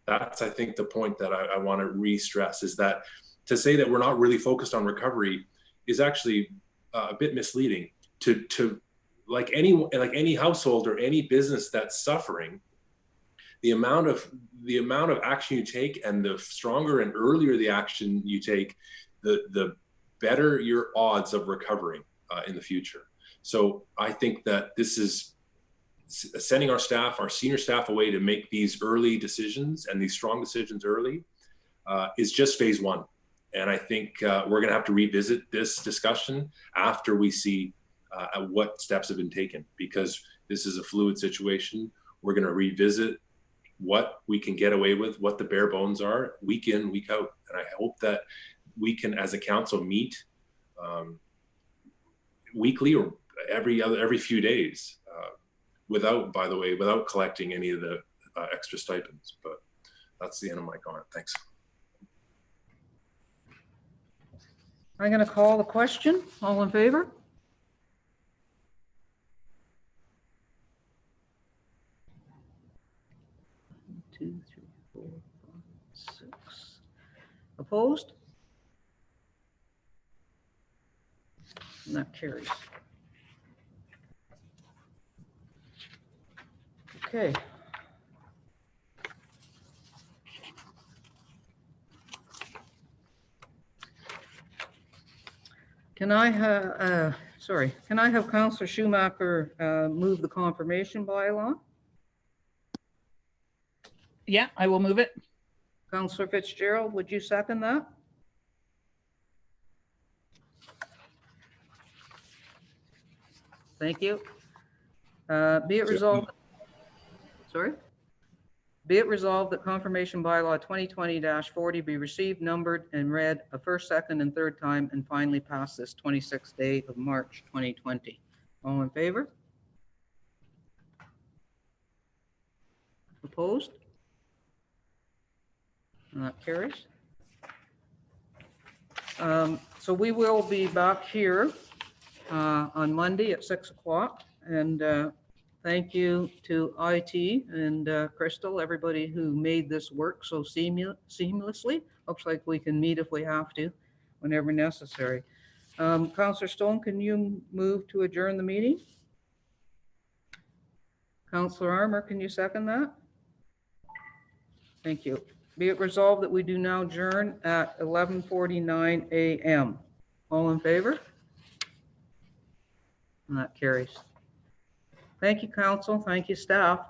That's, I think, the point that I want to re-stress, is that to say that we're not really focused on recovery is actually a bit misleading. To like any household or any business that's suffering, the amount of action you take, and the stronger and earlier the action you take, the better your odds of recovering in the future. So I think that this is sending our staff, our senior staff, away to make these early decisions and these strong decisions early is just phase one. And I think we're going to have to revisit this discussion after we see what steps have been taken, because this is a fluid situation. We're going to revisit what we can get away with, what the bare bones are, week in, week out. And I hope that we can, as a council, meet weekly or every few days, without collecting any of the extra stipends. But that's the end of my comment. Thanks. I'm going to call the question. All in favor? Two, three, four, five, six. Opposed? And that carries. Okay. Can I have Councillor Schumacher move the confirmation bylaw? Yeah, I will move it. Councillor Fitzgerald, would you second that? Thank you. Be it resolved. Sorry? Be it resolved that confirmation bylaw 2020-40 be received, numbered, and read a first, second, and third time, and finally passed this 26th day of March 2020. All in favor? Opposed? And that carries. So we will be back here on Monday at 6 o'clock, and thank you to IT and Crystal, everybody who made this work so seamlessly. Looks like we can meet if we have to, whenever necessary. Councillor Stone, can you move to adjourn the meeting? Councillor Armour, can you second that? Thank you. Be it resolved that we do now adjourn at 11:49 a.m. All in favor? And that carries. Thank you, council. Thank you, staff.